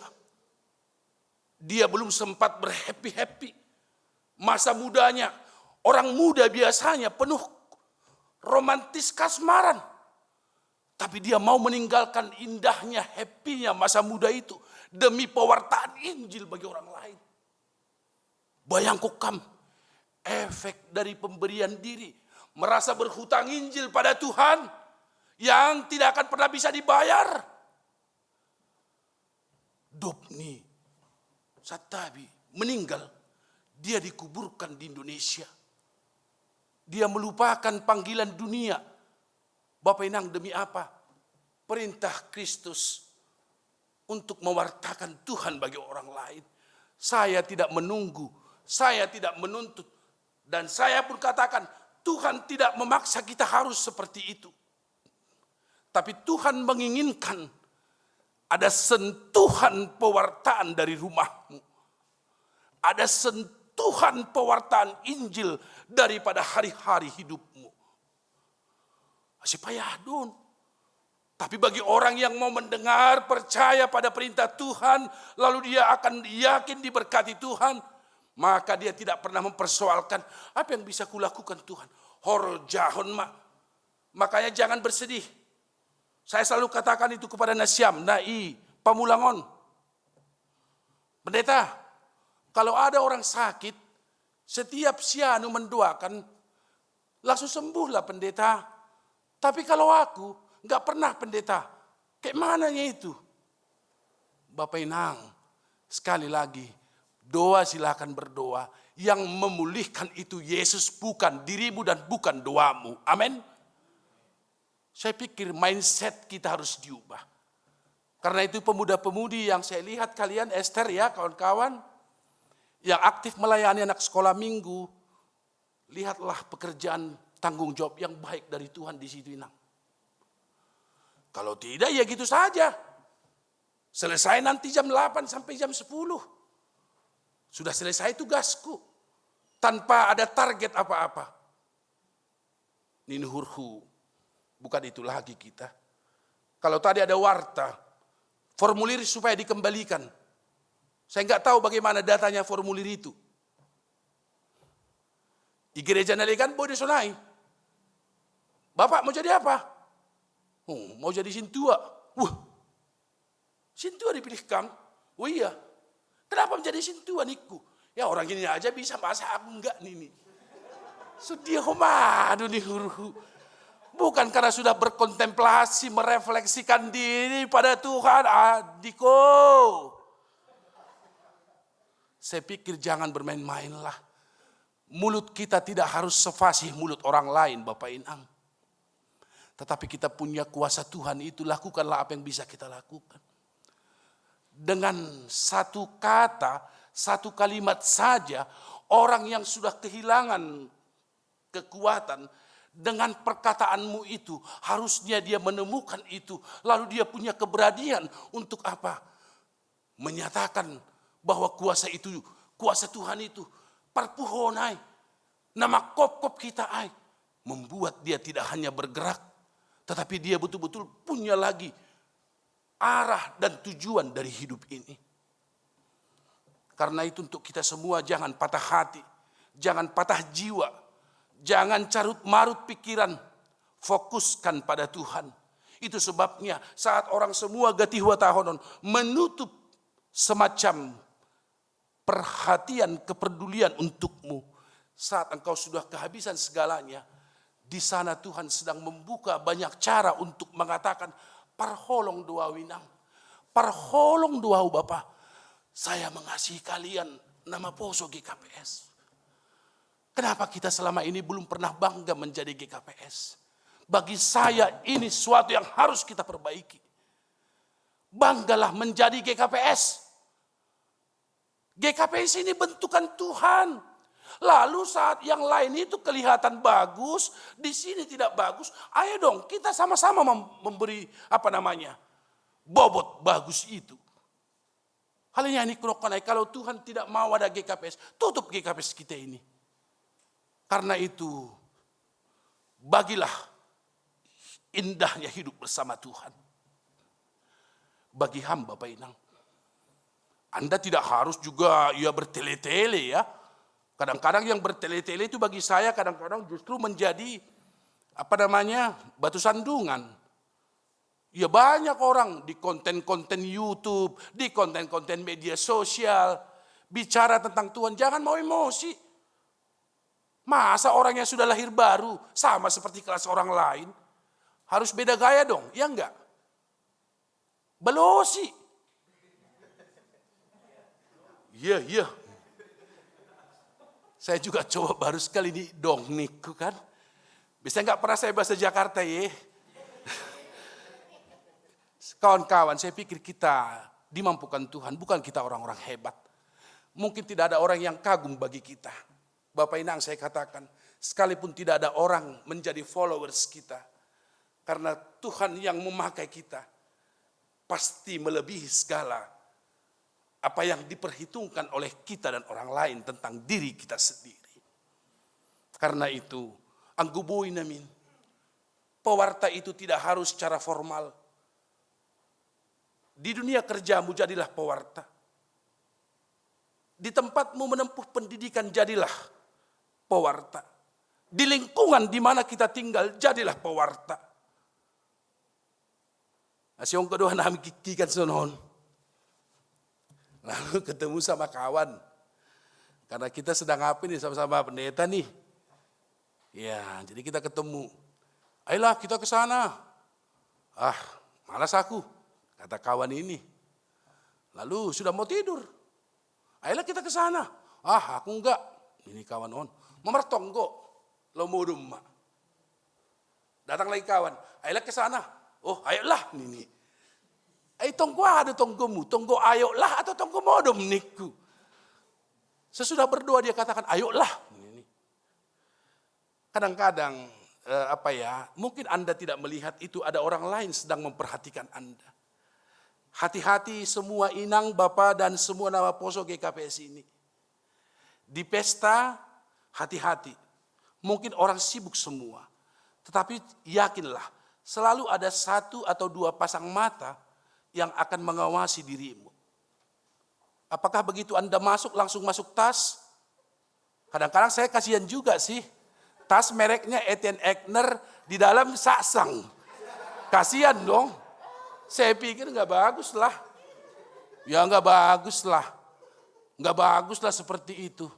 Dia belum sempat berhappy-happy. Masa mudanya, orang muda biasanya penuh romantis kasmaran. Tapi dia mau meninggalkan indahnya, happy-nya masa muda itu demi pewartaan Injil bagi orang lain. Bayangkokam, efek dari pemberian diri. Merasa berhutang Injil pada Tuhan yang tidak akan pernah bisa dibayar. Dobni Satabi meninggal, dia dikuburkan di Indonesia. Dia melupakan panggilan dunia. Bapak Inang demi apa? Perintah Kristus untuk mewartakan Tuhan bagi orang lain. Saya tidak menunggu, saya tidak menuntut. Dan saya pun katakan, Tuhan tidak memaksa kita harus seperti itu. Tapi Tuhan menginginkan ada sentuhan pewartaan dari rumahmu. Ada sentuhan pewartaan Injil daripada hari-hari hidupmu. Supaya adun. Tapi bagi orang yang mau mendengar, percaya pada perintah Tuhan, lalu dia akan yakin diberkati Tuhan, maka dia tidak pernah mempersoalkan apa yang bisa kulakukan Tuhan. Hor jahon mak. Makanya jangan bersedih. Saya selalu katakan itu kepada Nasyam, Nai, Pamulangon. Pendeta, kalau ada orang sakit, setiap sianu mendoakan, langsung sembuhlah pendeta. Tapi kalau aku, nggak pernah pendeta. Kayak mananya itu? Bapak Inang, sekali lagi, doa silakan berdoa. Yang memulihkan itu Yesus, bukan dirimu dan bukan doamu. Amin. Saya pikir mindset kita harus diubah. Karena itu pemuda-pemudi yang saya lihat kalian, Esther ya kawan-kawan, yang aktif melayani anak sekolah minggu, lihatlah pekerjaan tanggung jawab yang baik dari Tuhan di situ Inang. Kalau tidak ya gitu saja. Selesai nanti jam 8 sampai jam 10. Sudah selesai tugasku. Tanpa ada target apa-apa. Ninuhurhu. Bukan itu lagi kita. Kalau tadi ada warta, formulir supaya dikembalikan. Saya nggak tahu bagaimana datanya formulir itu. Di gereja nalikan boleh sonai. Bapak mau jadi apa? Oh, mau jadi sintua. Wah, sintua dipilih Kang. Oh iya, kenapa menjadi sintua niku? Ya orang ini aja bisa, masa aku enggak nih. Sedih komadu nih guru. Bukan karena sudah berkontemplasi, merefleksikan diri pada Tuhan, adiko. Saya pikir jangan bermain-mainlah. Mulut kita tidak harus sefasih mulut orang lain, Bapak Inang. Tetapi kita punya kuasa Tuhan itu, lakukanlah apa yang bisa kita lakukan. Dengan satu kata, satu kalimat saja, orang yang sudah kehilangan kekuatan, dengan perkataanmu itu, harusnya dia menemukan itu. Lalu dia punya keberanian untuk apa? Menyatakan bahwa kuasa itu, kuasa Tuhan itu, perpuhonai, nama kop-kop kita ai, membuat dia tidak hanya bergerak, tetapi dia betul-betul punya lagi arah dan tujuan dari hidup ini. Karena itu untuk kita semua jangan patah hati, jangan patah jiwa, jangan carut marut pikiran, fokuskan pada Tuhan. Itu sebabnya saat orang semua gatiwa tahonon menutup semacam perhatian, kepedulian untukmu, saat engkau sudah kehabisan segalanya, di sana Tuhan sedang membuka banyak cara untuk mengatakan, parholong doa winang, parholong doa Bapa, saya mengasihi kalian, nama poso GKPS. Kenapa kita selama ini belum pernah bangga menjadi GKPS? Bagi saya ini suatu yang harus kita perbaiki. Banggalah menjadi GKPS. GKPS ini bentukan Tuhan. Lalu saat yang lain itu kelihatan bagus, di sini tidak bagus, ayo dong kita sama-sama memberi bobot bagus itu. Halnya ini kalau Tuhan tidak mau ada GKPS, tutup GKPS kita ini. Karena itu, bagilah indahnya hidup bersama Tuhan. Bagi hamba Pak Inang, Anda tidak harus juga bertele-tele ya. Kadang-kadang yang bertele-tele itu bagi saya kadang-kadang justru menjadi batu sandungan. Ya banyak orang di konten-konten YouTube, di konten-konten media sosial bicara tentang Tuhan, jangan mau emosi. Masa orang yang sudah lahir baru sama seperti kelas orang lain harus beda gaya dong, ya enggak? Belosi. Iya. Saya juga coba baru sekali ini dongniku kan. Bisa nggak pernah saya bahasa Jakarta ya. Kawan-kawan, saya pikir kita dimampukan Tuhan, bukan kita orang-orang hebat. Mungkin tidak ada orang yang kagum bagi kita. Bapak Inang saya katakan, sekalipun tidak ada orang menjadi followers kita. Karena Tuhan yang memakai kita, pasti melebihi segala apa yang diperhitungkan oleh kita dan orang lain tentang diri kita sendiri. Karena itu, angguboy namin, pewarta itu tidak harus secara formal. Di dunia kerjamu jadilah pewarta. Di tempatmu menempuh pendidikan jadilah pewarta. Di lingkungan di mana kita tinggal jadilah pewarta. Asyong kedua namin kikikan sonon. Lalu ketemu sama kawan. Karena kita sedang apa nih sama-sama pendeta nih. Ya, jadi kita ketemu. Ayolah kita ke sana. Malas aku, kata kawan ini. Lalu sudah mau tidur. Ayolah kita ke sana. Aku enggak. Ini kawan on. Memertonggo. Lo mau rumah. Datang lagi kawan. Ayolah ke sana. Ayolah ini. Tonggo ada tonggomu, tonggo ayolah atau tonggo modom niku. Sesudah berdoa dia katakan ayolah. Kadang-kadang mungkin Anda tidak melihat itu ada orang lain sedang memperhatikan Anda. Hati-hati semua inang, bapak dan semua nama poso GKPS ini. Di pesta hati-hati. Mungkin orang sibuk semua. Tetapi yakinlah selalu ada 1 atau 2 pasang mata yang akan mengawasi dirimu. Apakah begitu Anda masuk langsung masuk tas? Kadang-kadang saya kasihan juga sih. Tas mereknya Etienne Egner, di dalam saksang. Kasihan dong. Saya pikir nggak bagus lah. Ya nggak bagus lah. Nggak bagus lah seperti itu.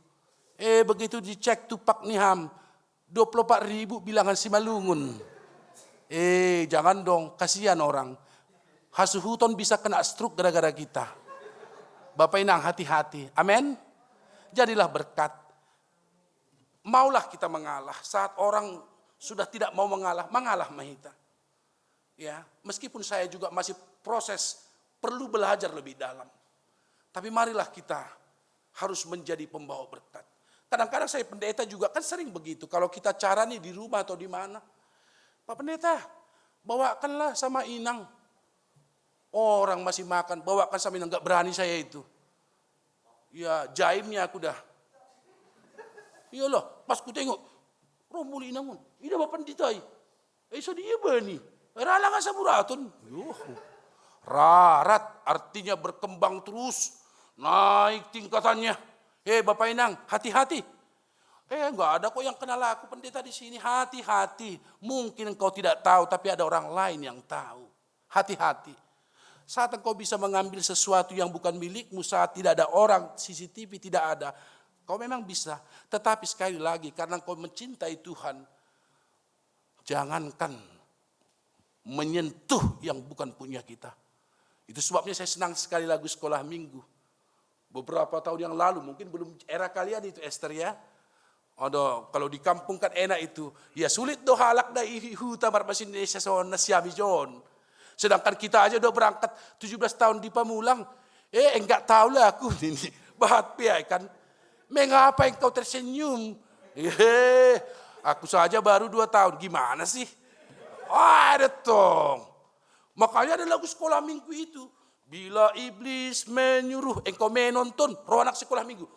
Begitu dicek Tupak Niham, 24.000 bilangan Simalungun. Jangan dong, kasihan orang. Hasuhuton bisa kena stroke gara-gara kita. Bapak Inang, hati-hati. Amin. Jadilah berkat. Maulah kita mengalah. Saat orang sudah tidak mau mengalah, mengalah mahita. Ya, meskipun saya juga masih proses, perlu belajar lebih dalam. Tapi marilah kita harus menjadi pembawa berkat. Kadang-kadang saya pendeta juga kan sering begitu. Kalau kita caranya di rumah atau di mana. Pak Pendeta, bawakanlah sama Inang. Orang masih makan, bawakan sama Inang. Gak berani saya itu. Ya jaimnya aku dah. Iyalah, pas ku tengok. Rombol Inang, ida Bapak Pendeta. So dia bani. Ralangan saburatun. Rarat artinya berkembang terus. Naik tingkatannya. Bapak Inang, hati-hati. Enggak ada kok yang kenal aku pendeta di sini. Hati-hati. Mungkin engkau tidak tahu, tapi ada orang lain yang tahu. Hati-hati. Saat engkau bisa mengambil sesuatu yang bukan milikmu, saat tidak ada orang, CCTV tidak ada, kau memang bisa. Tetapi sekali lagi, karena engkau mencintai Tuhan, jangankan menyentuh yang bukan punya kita. Itu sebabnya saya senang sekali lagu Sekolah Minggu. Beberapa tahun yang lalu, mungkin belum era kalian itu Esther ya. Aduh, kalau di kampung kan enak itu. Ya sulit doh halak da huta marpas Indonesia sona siami John. Sedangkan kita aja udah berangkat 17 tahun di Pamulang. Enggak tahu lah aku ini. Bahat pia kan. Mengapa engkau tersenyum? Aku saja baru 2 tahun. Gimana sih? Ada tong. Makanya ada lagu Sekolah Minggu itu. Bila iblis menyuruh engkau menonton roanak Sekolah Minggu.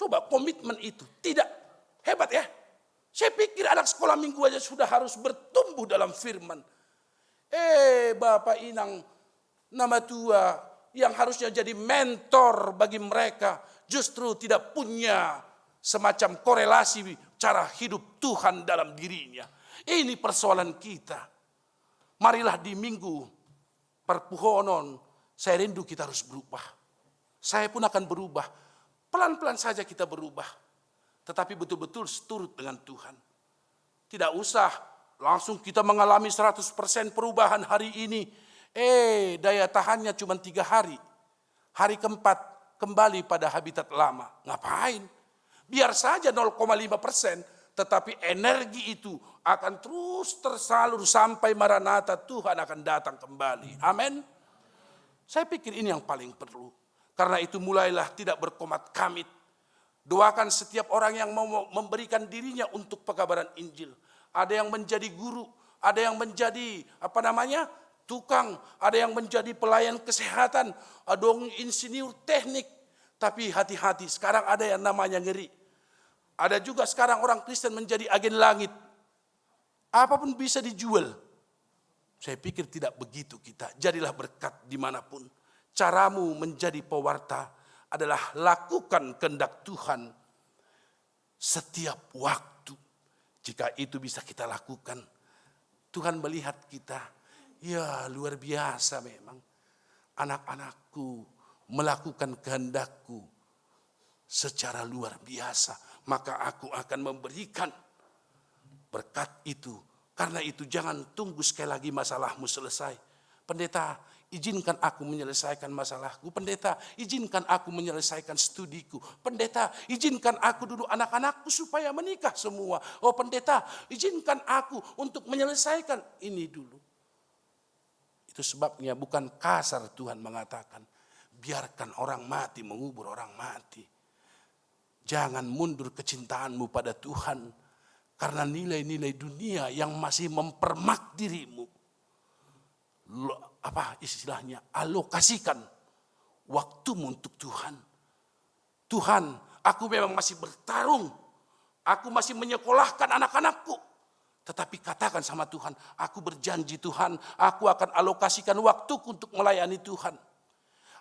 Coba komitmen itu. Tidak. Hebat ya. Saya pikir anak Sekolah Minggu aja sudah harus bertumbuh dalam firman. Bapak Inang, nama tua yang harusnya jadi mentor bagi mereka. Justru tidak punya semacam korelasi cara hidup Tuhan dalam dirinya. Ini persoalan kita. Marilah di minggu perpuhonon, saya rindu kita harus berubah. Saya pun akan berubah. Pelan-pelan saja kita berubah. Tetapi betul-betul seturut dengan Tuhan. Tidak usah langsung kita mengalami 100% perubahan hari ini. Daya tahannya cuma 3 hari. Hari keempat kembali pada habitat lama. Ngapain? Biar saja 0,5%. Tetapi energi itu akan terus tersalur sampai Maranatha Tuhan akan datang kembali. Amin. Saya pikir ini yang paling perlu. Karena itu mulailah tidak berkomat kamit. Doakan setiap orang yang mau memberikan dirinya untuk pekabaran Injil. Ada yang menjadi guru, ada yang menjadi tukang, ada yang menjadi pelayan kesehatan, ada yang insinyur teknik. Tapi hati-hati, sekarang ada yang namanya ngeri. Ada juga sekarang orang Kristen menjadi agen langit. Apapun bisa dijual. Saya pikir tidak begitu kita. Jadilah berkat dimanapun. Caramu menjadi pewarta adalah lakukan kehendak Tuhan setiap waktu. Jika itu bisa kita lakukan, Tuhan melihat kita, ya luar biasa memang. Anak-anakku melakukan kehendakku secara luar biasa. Maka aku akan memberikan berkat itu. Karena itu jangan tunggu sekali lagi masalahmu selesai. Pendeta, izinkan aku menyelesaikan masalahku. Pendeta, izinkan aku menyelesaikan studiku. Pendeta, izinkan aku dulu anak-anakku supaya menikah semua. Oh pendeta, izinkan aku untuk menyelesaikan ini dulu. Itu sebabnya bukan kasar Tuhan mengatakan, biarkan orang mati mengubur orang mati. Jangan mundur kecintaanmu pada Tuhan. Karena nilai-nilai dunia yang masih mempermak dirimu. Alokasikan waktumu untuk Tuhan. Tuhan, aku memang masih bertarung. Aku masih menyekolahkan anak-anakku. Tetapi katakan sama Tuhan, aku berjanji Tuhan, aku akan alokasikan waktuku untuk melayani Tuhan.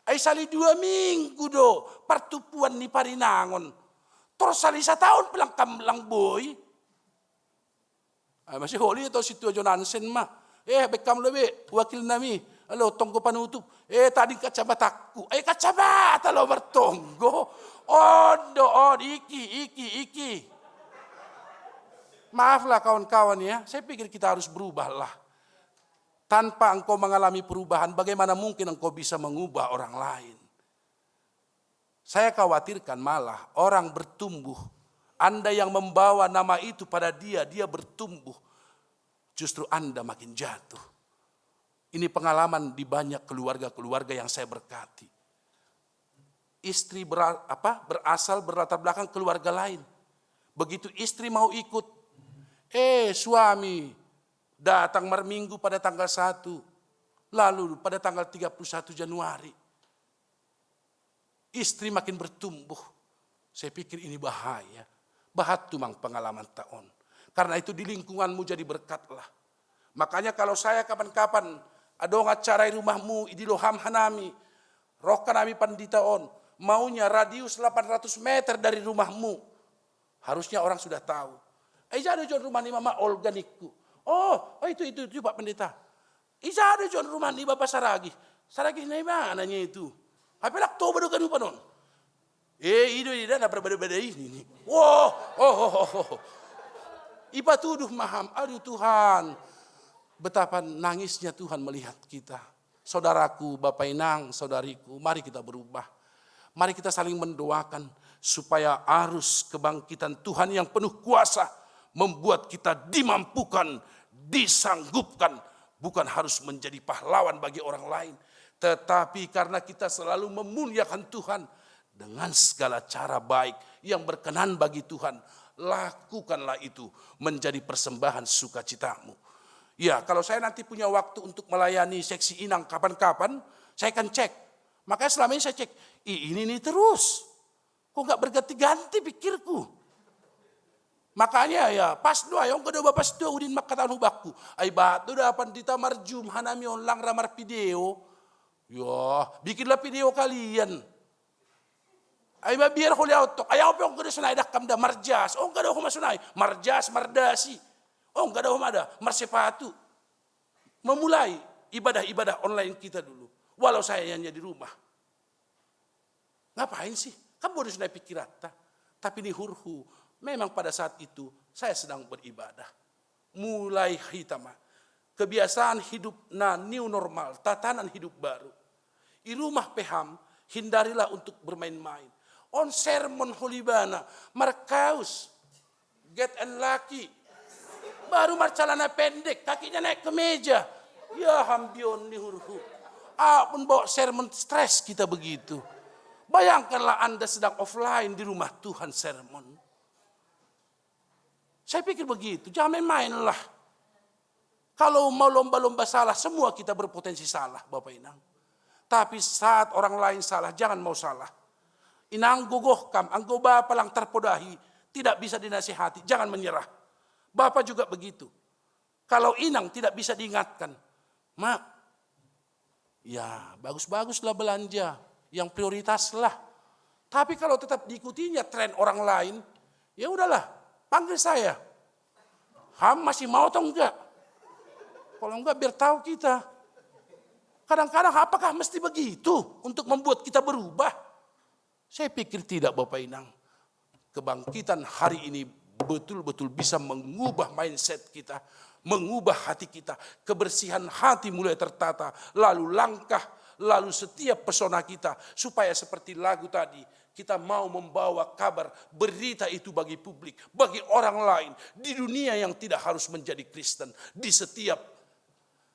Ay sali 2 minggu do, pertupuan ni Parinangon. Terus sali 1 tahun pelang kamlang boy. Ay masih holi ito si Tua Jonansen mah. Bekam lebih, wakil nami. Alo, tonggo panutup. Tadi kacamataku. Kacamata lo bertonggo. Iki. Maaflah kawan-kawan ya, saya pikir kita harus berubahlah. Tanpa engkau mengalami perubahan, bagaimana mungkin engkau bisa mengubah orang lain? Saya khawatirkan malah orang bertumbuh. Anda yang membawa nama itu pada dia bertumbuh. Justru Anda makin jatuh. Ini pengalaman di banyak keluarga-keluarga yang saya berkati. Istri berasal berlatar belakang keluarga lain. Begitu istri mau ikut, suami datang merminggu pada tanggal 1, lalu pada tanggal 31 Januari. Istri makin bertumbuh. Saya pikir ini bahaya. Bahat tumang pengalaman tahun. Karena itu di lingkunganmu jadi berkatlah. Makanya kalau saya kapan-kapan adong acara di rumahmu, di loham hanami, roh kanami panditaon, maunya radius 800 meter dari rumahmu. Harusnya orang sudah tahu. Ada John rumah ni Mama Olga Niku. Itu Pak Pendeta. Ada John rumah ni Bapak Saragi. Saragi na mananya itu. Apa nak toba do kanu panon. Ido na berbeda-beda ini. Ipa tuduh maham. Aduh Tuhan. Betapa nangisnya Tuhan melihat kita. Saudaraku, Bapak Inang, saudariku, mari kita berubah. Mari kita saling mendoakan supaya arus kebangkitan Tuhan yang penuh kuasa membuat kita dimampukan, disanggupkan, bukan harus menjadi pahlawan bagi orang lain, tetapi karena kita selalu memuliakan Tuhan dengan segala cara baik yang berkenan bagi Tuhan, lakukanlah itu menjadi persembahan sukacitamu. Ya, kalau saya nanti punya waktu untuk melayani seksi Inang kapan-kapan, saya akan cek. Makanya selama ini saya cek, ini terus, kok nggak berganti-ganti pikirku. Makanya ya pas doa yang kedua pas doa udin makatan hubakku. Ay batu dapat dita marjum hanami lang ramar video. Ya, bikinlah video kalian. Ay biar huli auto. Ayaw pa yung kada sunay dakam da marjas. Kada ako masunay. Marjas, mardasi. Kada ako ada marsepatu. Memulai ibadah-ibadah online kita dulu. Walau saya hanya di rumah. Ngapain sih? Kan boleh sunay pikirata. Tapi ni hurhu. Memang pada saat itu saya sedang beribadah. Mulai hitama. Kebiasaan hidup new normal. Tatanan hidup baru. Di rumah peham, hindarilah untuk bermain-main. On sermon holibana. Markaus. Get and lucky. Baru marcalana pendek. Kakinya naik ke meja. Ya hambion ni hurhu. Pun bawa sermon stres kita begitu. Bayangkanlah Anda sedang offline di rumah Tuhan sermon. Saya pikir begitu, jangan main-main lah. Kalau mau lomba-lomba salah, semua kita berpotensi salah, Bapak Inang. Tapi saat orang lain salah, jangan mau salah. Inang gogohkam, anggo Bapak lang terpodahi, tidak bisa dinasihati, jangan menyerah. Bapak juga begitu. Kalau Inang tidak bisa diingatkan, Mak, ya bagus-baguslah belanja, yang prioritas lah. Tapi kalau tetap diikutinya tren orang lain, ya udahlah. Panggil saya. Ham masih mau atau enggak? Kalau enggak biar tahu kita. Kadang-kadang apakah mesti begitu untuk membuat kita berubah? Saya pikir tidak Bapak Inang. Kebangkitan hari ini betul-betul bisa mengubah mindset kita. Mengubah hati kita. Kebersihan hati mulai tertata. Lalu langkah, lalu setiap pesona kita. Supaya seperti lagu tadi. Kita mau membawa kabar, berita itu bagi publik, bagi orang lain, di dunia yang tidak harus menjadi Kristen, di setiap,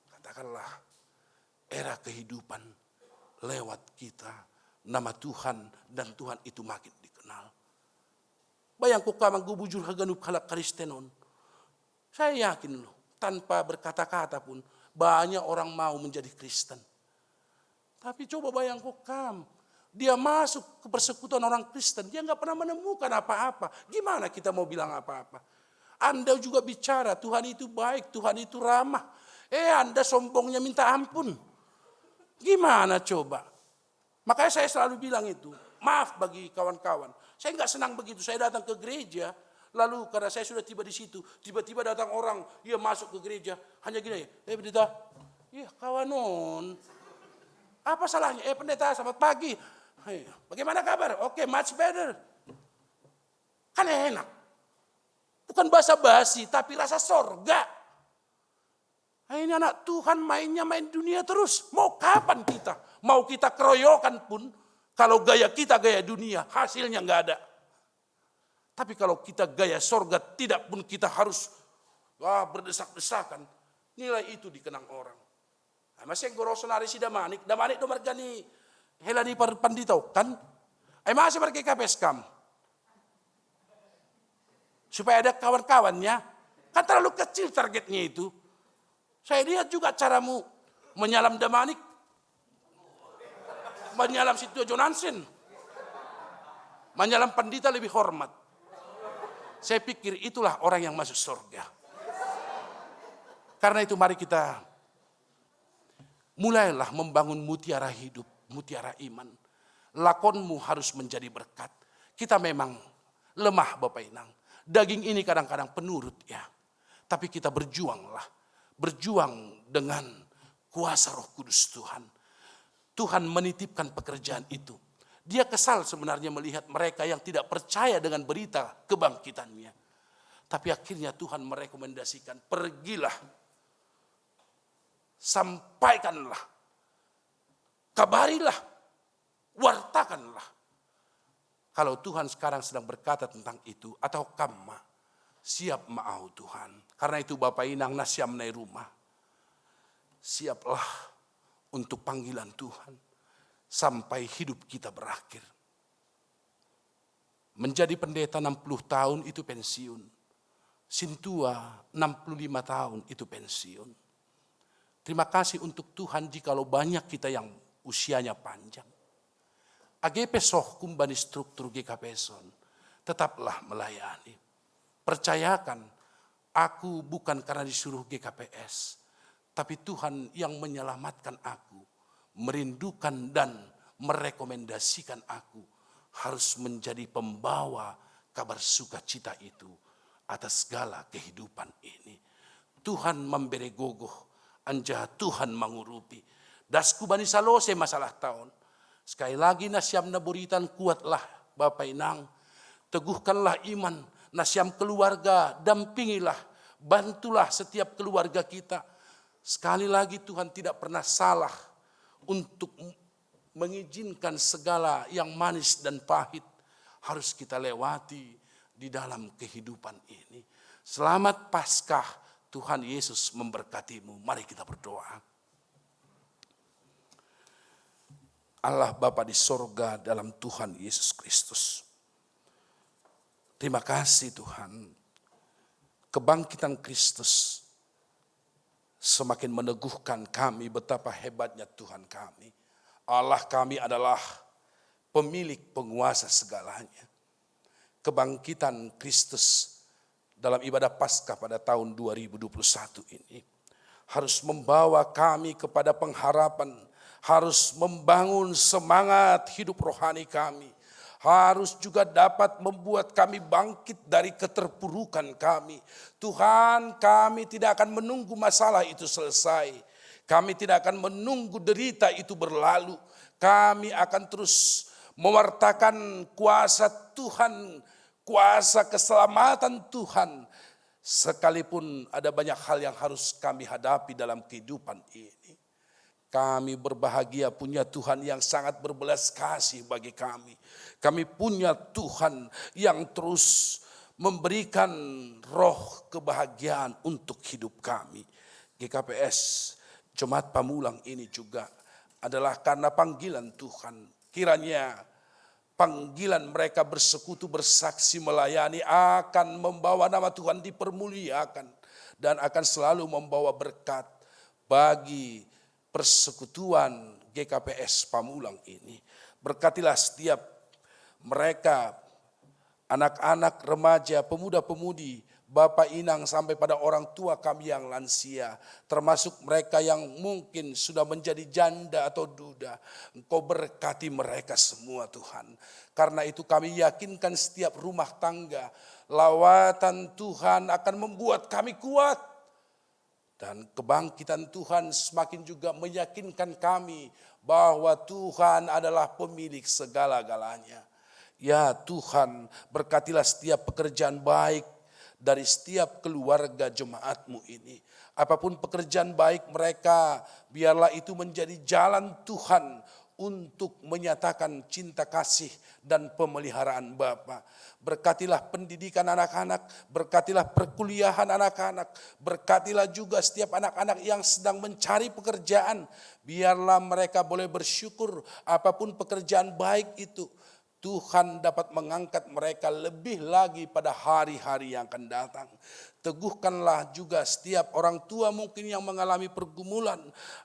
katakanlah, era kehidupan lewat kita, nama Tuhan dan Tuhan itu makin dikenal. Bayangku kamang gubujur haganub halak Kristenon. Saya yakin loh, tanpa berkata-kata pun, banyak orang mau menjadi Kristen. Tapi coba bayangku dia masuk ke persekutuan orang Kristen, dia nggak pernah menemukan apa-apa. Gimana kita mau bilang apa-apa? Anda juga bicara, Tuhan itu baik, Tuhan itu ramah. Anda sombongnya minta ampun. Gimana coba? Makanya saya selalu bilang itu, maaf bagi kawan-kawan. Saya nggak senang begitu, saya datang ke gereja, lalu karena saya sudah tiba di situ, tiba-tiba datang orang, dia masuk ke gereja, hanya gini, pendeta, iya kawanon. Apa salahnya? Pendeta, selamat pagi. Bagaimana kabar? Oke, much better. Kan enak. Bukan basa-basi, tapi rasa sorga. Ini anak Tuhan mainnya main dunia terus. Mau kapan kita? Mau kita keroyokan pun, kalau gaya kita gaya dunia, hasilnya nggak ada. Tapi kalau kita gaya sorga, tidak pun kita harus berdesak-desakan. Nilai itu dikenang orang. Masih gorosonari si Damanik domar gani helani pandito kan? Masih pergi KPS kam. Supaya ada kawan-kawannya, kan terlalu kecil targetnya itu. Saya lihat juga caramu menyalam Damanik, menyalam Situ Jonansen, menyalam Pandita lebih hormat. Saya pikir itulah orang yang masuk surga. Karena itu mari kita mulailah membangun mutiara hidup, mutiara iman. Lakonmu harus menjadi berkat. Kita memang lemah Bapak Inang. Daging ini kadang-kadang penurut ya. Tapi kita berjuanglah. Berjuang dengan kuasa Roh Kudus Tuhan. Tuhan menitipkan pekerjaan itu. Dia kesal sebenarnya melihat mereka yang tidak percaya dengan berita kebangkitannya. Tapi akhirnya Tuhan merekomendasikan, pergilah. Sampaikanlah. Kabarilah. Wartakanlah. Kalau Tuhan sekarang sedang berkata tentang itu, atau kamma, siap mau Tuhan. Karena itu Bapak Inang nasyam nai rumah. Siaplah untuk panggilan Tuhan. Sampai hidup kita berakhir. Menjadi pendeta 60 tahun itu pensiun. Sintua 65 tahun itu pensiun. Terima kasih untuk Tuhan jikalau banyak kita yang usianya panjang. AGP soh kumbani struktur GKPson, tetaplah melayani. Percayakan, aku bukan karena disuruh GKPS, tapi Tuhan yang menyelamatkan aku, merindukan dan merekomendasikan aku harus menjadi pembawa kabar sukacita itu atas segala kehidupan ini. Tuhan memberi gogoh, anja Tuhan mengurupi. Dasku bani salose masalah tahun. Sekali lagi nasyam naburitan kuatlah Bapak Inang. Teguhkanlah iman, nasyam keluarga, dampingilah, bantulah setiap keluarga kita. Sekali lagi Tuhan tidak pernah salah untuk mengizinkan segala yang manis dan pahit harus kita lewati di dalam kehidupan ini. Selamat Paskah, Tuhan Yesus memberkatimu. Mari kita berdoa. Allah Bapa di sorga dalam Tuhan Yesus Kristus. Terima kasih Tuhan. Kebangkitan Kristus semakin meneguhkan kami betapa hebatnya Tuhan kami. Allah kami adalah pemilik penguasa segalanya. Kebangkitan Kristus dalam ibadah Paskah pada tahun 2021 ini harus membawa kami kepada pengharapan, harus membangun semangat hidup rohani kami, harus juga dapat membuat kami bangkit dari keterpurukan kami. Tuhan, kami tidak akan menunggu masalah itu selesai. Kami tidak akan menunggu derita itu berlalu. Kami akan terus mewartakan kuasa Tuhan, kuasa keselamatan Tuhan. Sekalipun ada banyak hal yang harus kami hadapi dalam kehidupan ini. Kami berbahagia punya Tuhan yang sangat berbelas kasih bagi kami. Kami punya Tuhan yang terus memberikan roh kebahagiaan untuk hidup kami. GKPS Jemaat Pamulang ini juga adalah karena panggilan Tuhan. Kiranya panggilan mereka bersekutu, bersaksi, melayani akan membawa nama Tuhan dipermuliakan. Dan akan selalu membawa berkat bagi persekutuan GKPS Pamulang ini. Berkatilah setiap mereka, anak-anak, remaja, pemuda-pemudi, Bapak Inang sampai pada orang tua kami yang lansia, termasuk mereka yang mungkin sudah menjadi janda atau duda. Engkau berkati mereka semua Tuhan. Karena itu kami yakinkan setiap rumah tangga, lawatan Tuhan akan membuat kami kuat. Dan kebangkitan Tuhan semakin juga meyakinkan kami bahwa Tuhan adalah pemilik segala-galanya. Ya Tuhan, berkatilah setiap pekerjaan baik dari setiap keluarga jemaat-Mu ini. Apapun pekerjaan baik mereka, biarlah itu menjadi jalan Tuhan untuk menyatakan cinta kasih dan pemeliharaan Bapa. Berkatilah pendidikan anak-anak, berkatilah perkuliahan anak-anak, berkatilah juga setiap anak-anak yang sedang mencari pekerjaan. Biarlah mereka boleh bersyukur apapun pekerjaan baik itu. Tuhan dapat mengangkat mereka lebih lagi pada hari-hari yang akan datang. Teguhkanlah juga setiap orang tua mungkin yang mengalami pergumulan.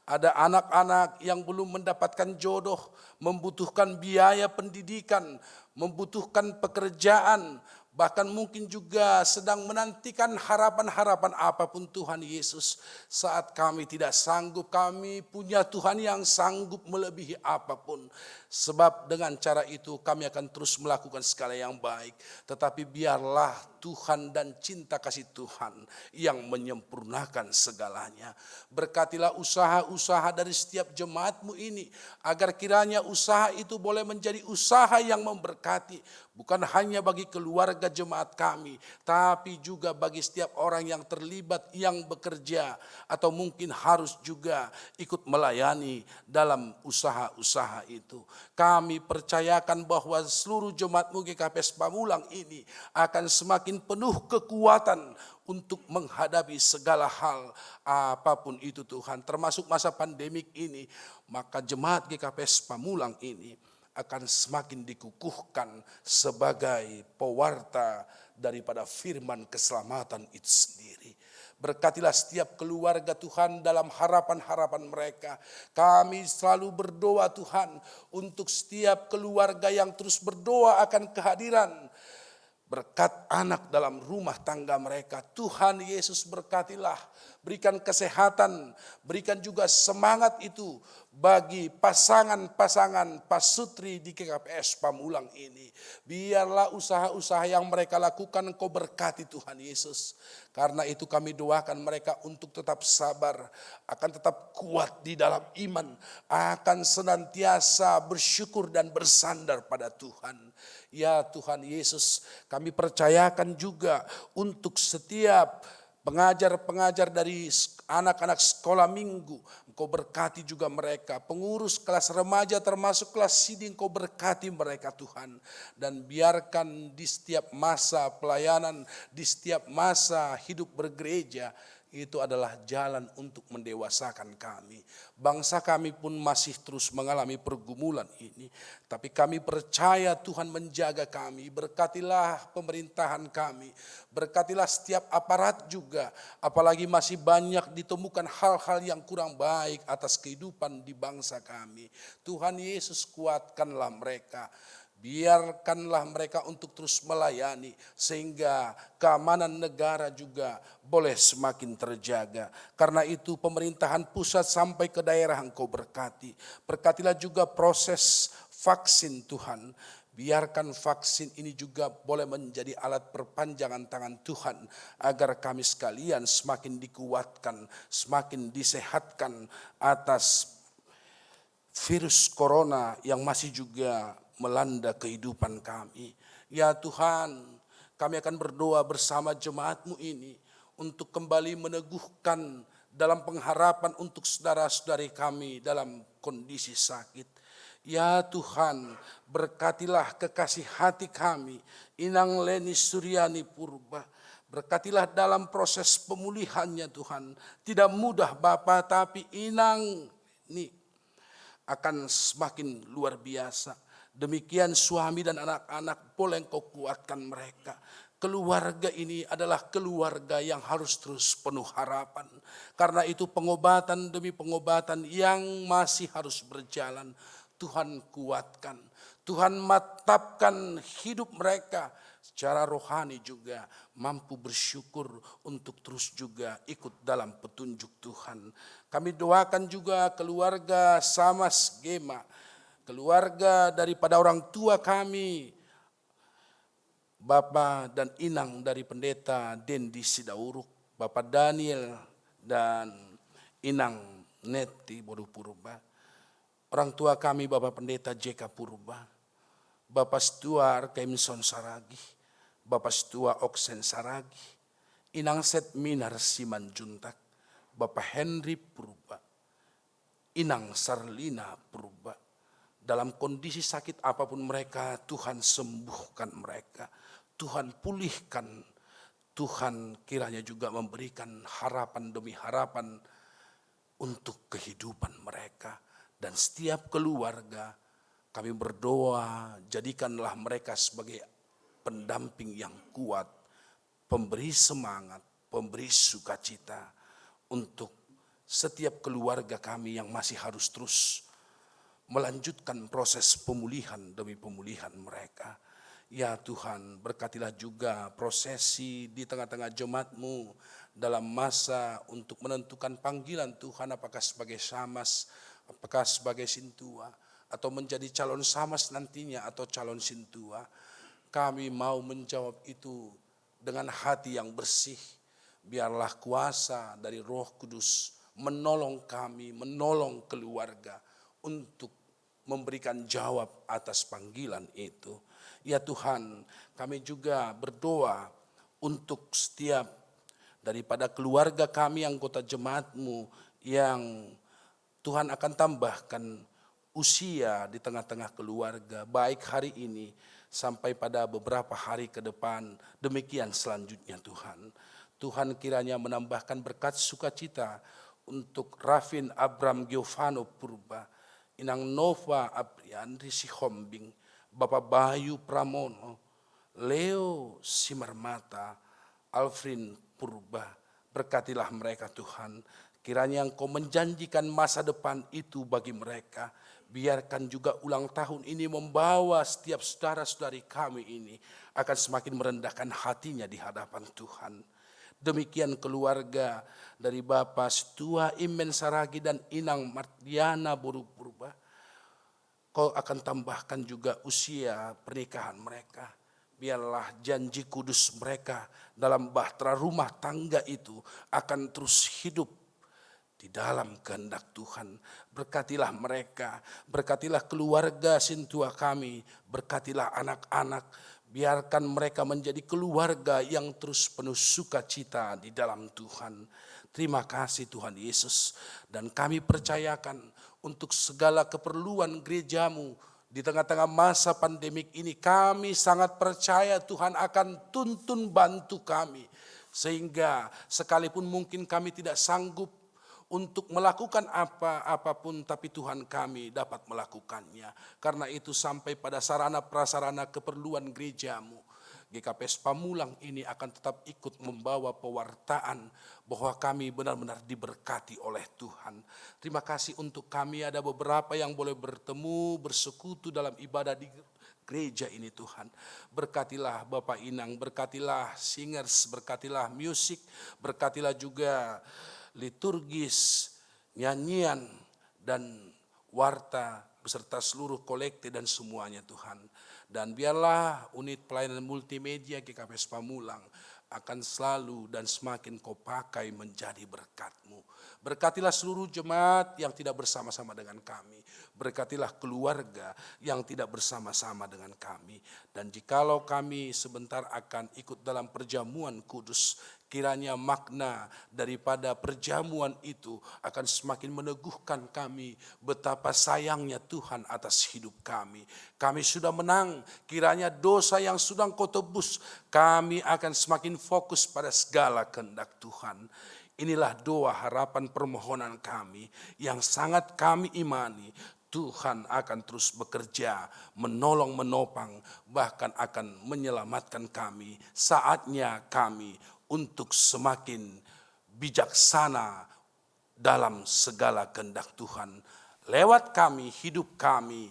Ada anak-anak yang belum mendapatkan jodoh, membutuhkan biaya pendidikan, membutuhkan pekerjaan, bahkan mungkin juga sedang menantikan harapan-harapan apapun Tuhan Yesus. Saat kami tidak sanggup, kami punya Tuhan yang sanggup melebihi apapun. Sebab dengan cara itu kami akan terus melakukan segala yang baik. Tetapi biarlah Tuhan dan cinta kasih Tuhan yang menyempurnakan segalanya. Berkatilah usaha-usaha dari setiap jemaat-Mu ini, agar kiranya usaha itu boleh menjadi usaha yang memberkati. Bukan hanya bagi keluarga jemaat kami, tapi juga bagi setiap orang yang terlibat, yang bekerja, atau mungkin harus juga ikut melayani dalam usaha-usaha itu. Kami percayakan bahwa seluruh jemaat-Mu GKPS Pamulang ini akan semakin penuh kekuatan untuk menghadapi segala hal apapun itu Tuhan. Termasuk masa pandemik ini, maka jemaat GKPS Pamulang ini akan semakin dikukuhkan sebagai pewarta daripada firman keselamatan itu sendiri. Berkatilah setiap keluarga Tuhan dalam harapan-harapan mereka. Kami selalu berdoa Tuhan untuk setiap keluarga yang terus berdoa akan kehadiran berkat anak dalam rumah tangga mereka. Tuhan Yesus berkatilah, berikan kesehatan, berikan juga semangat itu bagi pasangan-pasangan pasutri di GKPS Pamulang ini. Biarlah usaha-usaha yang mereka lakukan Engkau berkati Tuhan Yesus. Karena itu kami doakan mereka untuk tetap sabar, akan tetap kuat di dalam iman, akan senantiasa bersyukur dan bersandar pada Tuhan. Ya Tuhan Yesus, kami percayakan juga untuk setiap pengajar-pengajar dari anak-anak sekolah minggu, Engkau berkati juga mereka. Pengurus kelas remaja termasuk kelas CD, Engkau berkati mereka Tuhan. Dan biarkan di setiap masa pelayanan, di setiap masa hidup bergereja, itu adalah jalan untuk mendewasakan kami. Bangsa kami pun masih terus mengalami pergumulan ini. Tapi kami percaya Tuhan menjaga kami. Berkatilah pemerintahan kami. Berkatilah setiap aparat juga. Apalagi masih banyak ditemukan hal-hal yang kurang baik atas kehidupan di bangsa kami. Tuhan Yesus kuatkanlah mereka. Biarkanlah mereka untuk terus melayani sehingga keamanan negara juga boleh semakin terjaga. Karena itu pemerintahan pusat sampai ke daerah Engkau berkati. Berkatilah juga proses vaksin Tuhan. Biarkan vaksin ini juga boleh menjadi alat perpanjangan tangan Tuhan agar kami sekalian semakin dikuatkan, semakin disehatkan atas virus corona yang masih juga melanda kehidupan kami. Ya Tuhan, kami akan berdoa bersama jemaat-Mu ini untuk kembali meneguhkan dalam pengharapan untuk saudara-saudari kami dalam kondisi sakit. Ya Tuhan, berkatilah kekasih hati kami, Inang Leni Suryani Purba. Berkatilah dalam proses pemulihannya Tuhan. Tidak mudah Bapa, tapi Inang ini akan semakin luar biasa. Demikian suami dan anak-anak, boleh Engkau kuatkan mereka. Keluarga ini adalah keluarga yang harus terus penuh harapan. Karena itu pengobatan demi pengobatan yang masih harus berjalan, Tuhan kuatkan. Tuhan matapkan hidup mereka secara rohani juga mampu bersyukur untuk terus juga ikut dalam petunjuk Tuhan. Kami doakan juga keluarga Samas Gema, keluarga daripada orang tua kami, Bapak dan Inang dari Pendeta Dendi Sidauruk, Bapak Daniel dan Inang Neti Boru Purba, orang tua kami Bapak Pendeta JK Purba, Bapak Stuar Kemson Saragi, Bapak Stua Oksen Saragi, Inang Setminar Siman Juntak, Bapak Henry Purba, Inang Sarlina Purba. Dalam kondisi sakit apapun mereka, Tuhan sembuhkan mereka, Tuhan pulihkan, Tuhan kiranya juga memberikan harapan demi harapan untuk kehidupan mereka. Dan setiap keluarga kami berdoa, jadikanlah mereka sebagai pendamping yang kuat, pemberi semangat, pemberi sukacita untuk setiap keluarga kami yang masih harus terus melanjutkan proses pemulihan demi pemulihan mereka. Ya Tuhan, berkatilah juga prosesi di tengah-tengah jemaat-Mu dalam masa untuk menentukan panggilan Tuhan, apakah sebagai Samas, apakah sebagai Sintua, atau menjadi calon Samas nantinya atau calon Sintua. Kami mau menjawab itu dengan hati yang bersih. Biarlah kuasa dari Roh Kudus menolong kami, menolong keluarga untuk memberikan jawab atas panggilan itu. Ya Tuhan, kami juga berdoa untuk setiap daripada keluarga kami, anggota jemaat-Mu yang Tuhan akan tambahkan usia di tengah-tengah keluarga, baik hari ini sampai pada beberapa hari ke depan, demikian selanjutnya Tuhan. Tuhan kiranya menambahkan berkat sukacita untuk Rafin Abram Giovano Purba, Inang Nova Apriandri Sihombing, Bapak Bayu Pramono, Leo Simarmata, Alfrin Purba. Berkatilah mereka Tuhan. Kiranya Engkau menjanjikan masa depan itu bagi mereka. Biarkan juga ulang tahun ini membawa setiap saudara-saudari kami ini akan semakin merendahkan hatinya di hadapan Tuhan. Demikian keluarga dari Bapak Stua Imen Saragi dan Inang Mardiana Boru Purba. Kau akan tambahkan juga usia pernikahan mereka. Biarlah janji kudus mereka dalam bahtera rumah tangga itu akan terus hidup di dalam kehendak Tuhan. Berkatilah mereka, berkatilah keluarga Sintua kami, berkatilah anak-anak. Biarkan mereka menjadi keluarga yang terus penuh sukacita di dalam Tuhan. Terima kasih Tuhan Yesus. Dan kami percayakan untuk segala keperluan gereja-Mu di tengah-tengah masa pandemik ini, kami sangat percaya Tuhan akan tuntun bantu kami. Sehingga sekalipun mungkin kami tidak sanggup untuk melakukan apapun, tapi Tuhan kami dapat melakukannya. Karena itu sampai pada sarana prasarana keperluan gereja-Mu, GKPS Pamulang ini akan tetap ikut membawa pewartaan bahwa kami benar-benar diberkati oleh Tuhan. Terima kasih untuk kami ada beberapa yang boleh bertemu, bersekutu dalam ibadah di gereja ini Tuhan. Berkatilah Bapak Inang, berkatilah singers, berkatilah musik, berkatilah juga liturgis, nyanyian, dan warta beserta seluruh kolekte dan semuanya Tuhan. Dan biarlah unit pelayanan multimedia GKPS Pamulang akan selalu dan semakin Kau pakai menjadi berkat-Mu. Berkatilah seluruh jemaat yang tidak bersama-sama dengan kami. Berkatilah keluarga yang tidak bersama-sama dengan kami. Dan jikalau kami sebentar akan ikut dalam perjamuan kudus, kiranya makna daripada perjamuan itu akan semakin meneguhkan kami betapa sayangnya Tuhan atas hidup kami. Kami sudah menang, kiranya dosa yang sudah Kau tebus, kami akan semakin fokus pada segala kehendak Tuhan. Inilah doa, harapan, permohonan kami yang sangat kami imani. Tuhan akan terus bekerja, menolong, menopang, bahkan akan menyelamatkan kami. Saatnya kami untuk semakin bijaksana dalam segala kehendak Tuhan. Lewat kami, hidup kami,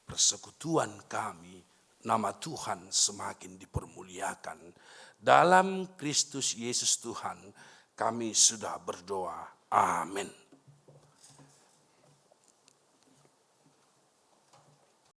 persekutuan kami, nama Tuhan semakin dipermuliakan. Dalam Kristus Yesus Tuhan kami sudah berdoa. Amin.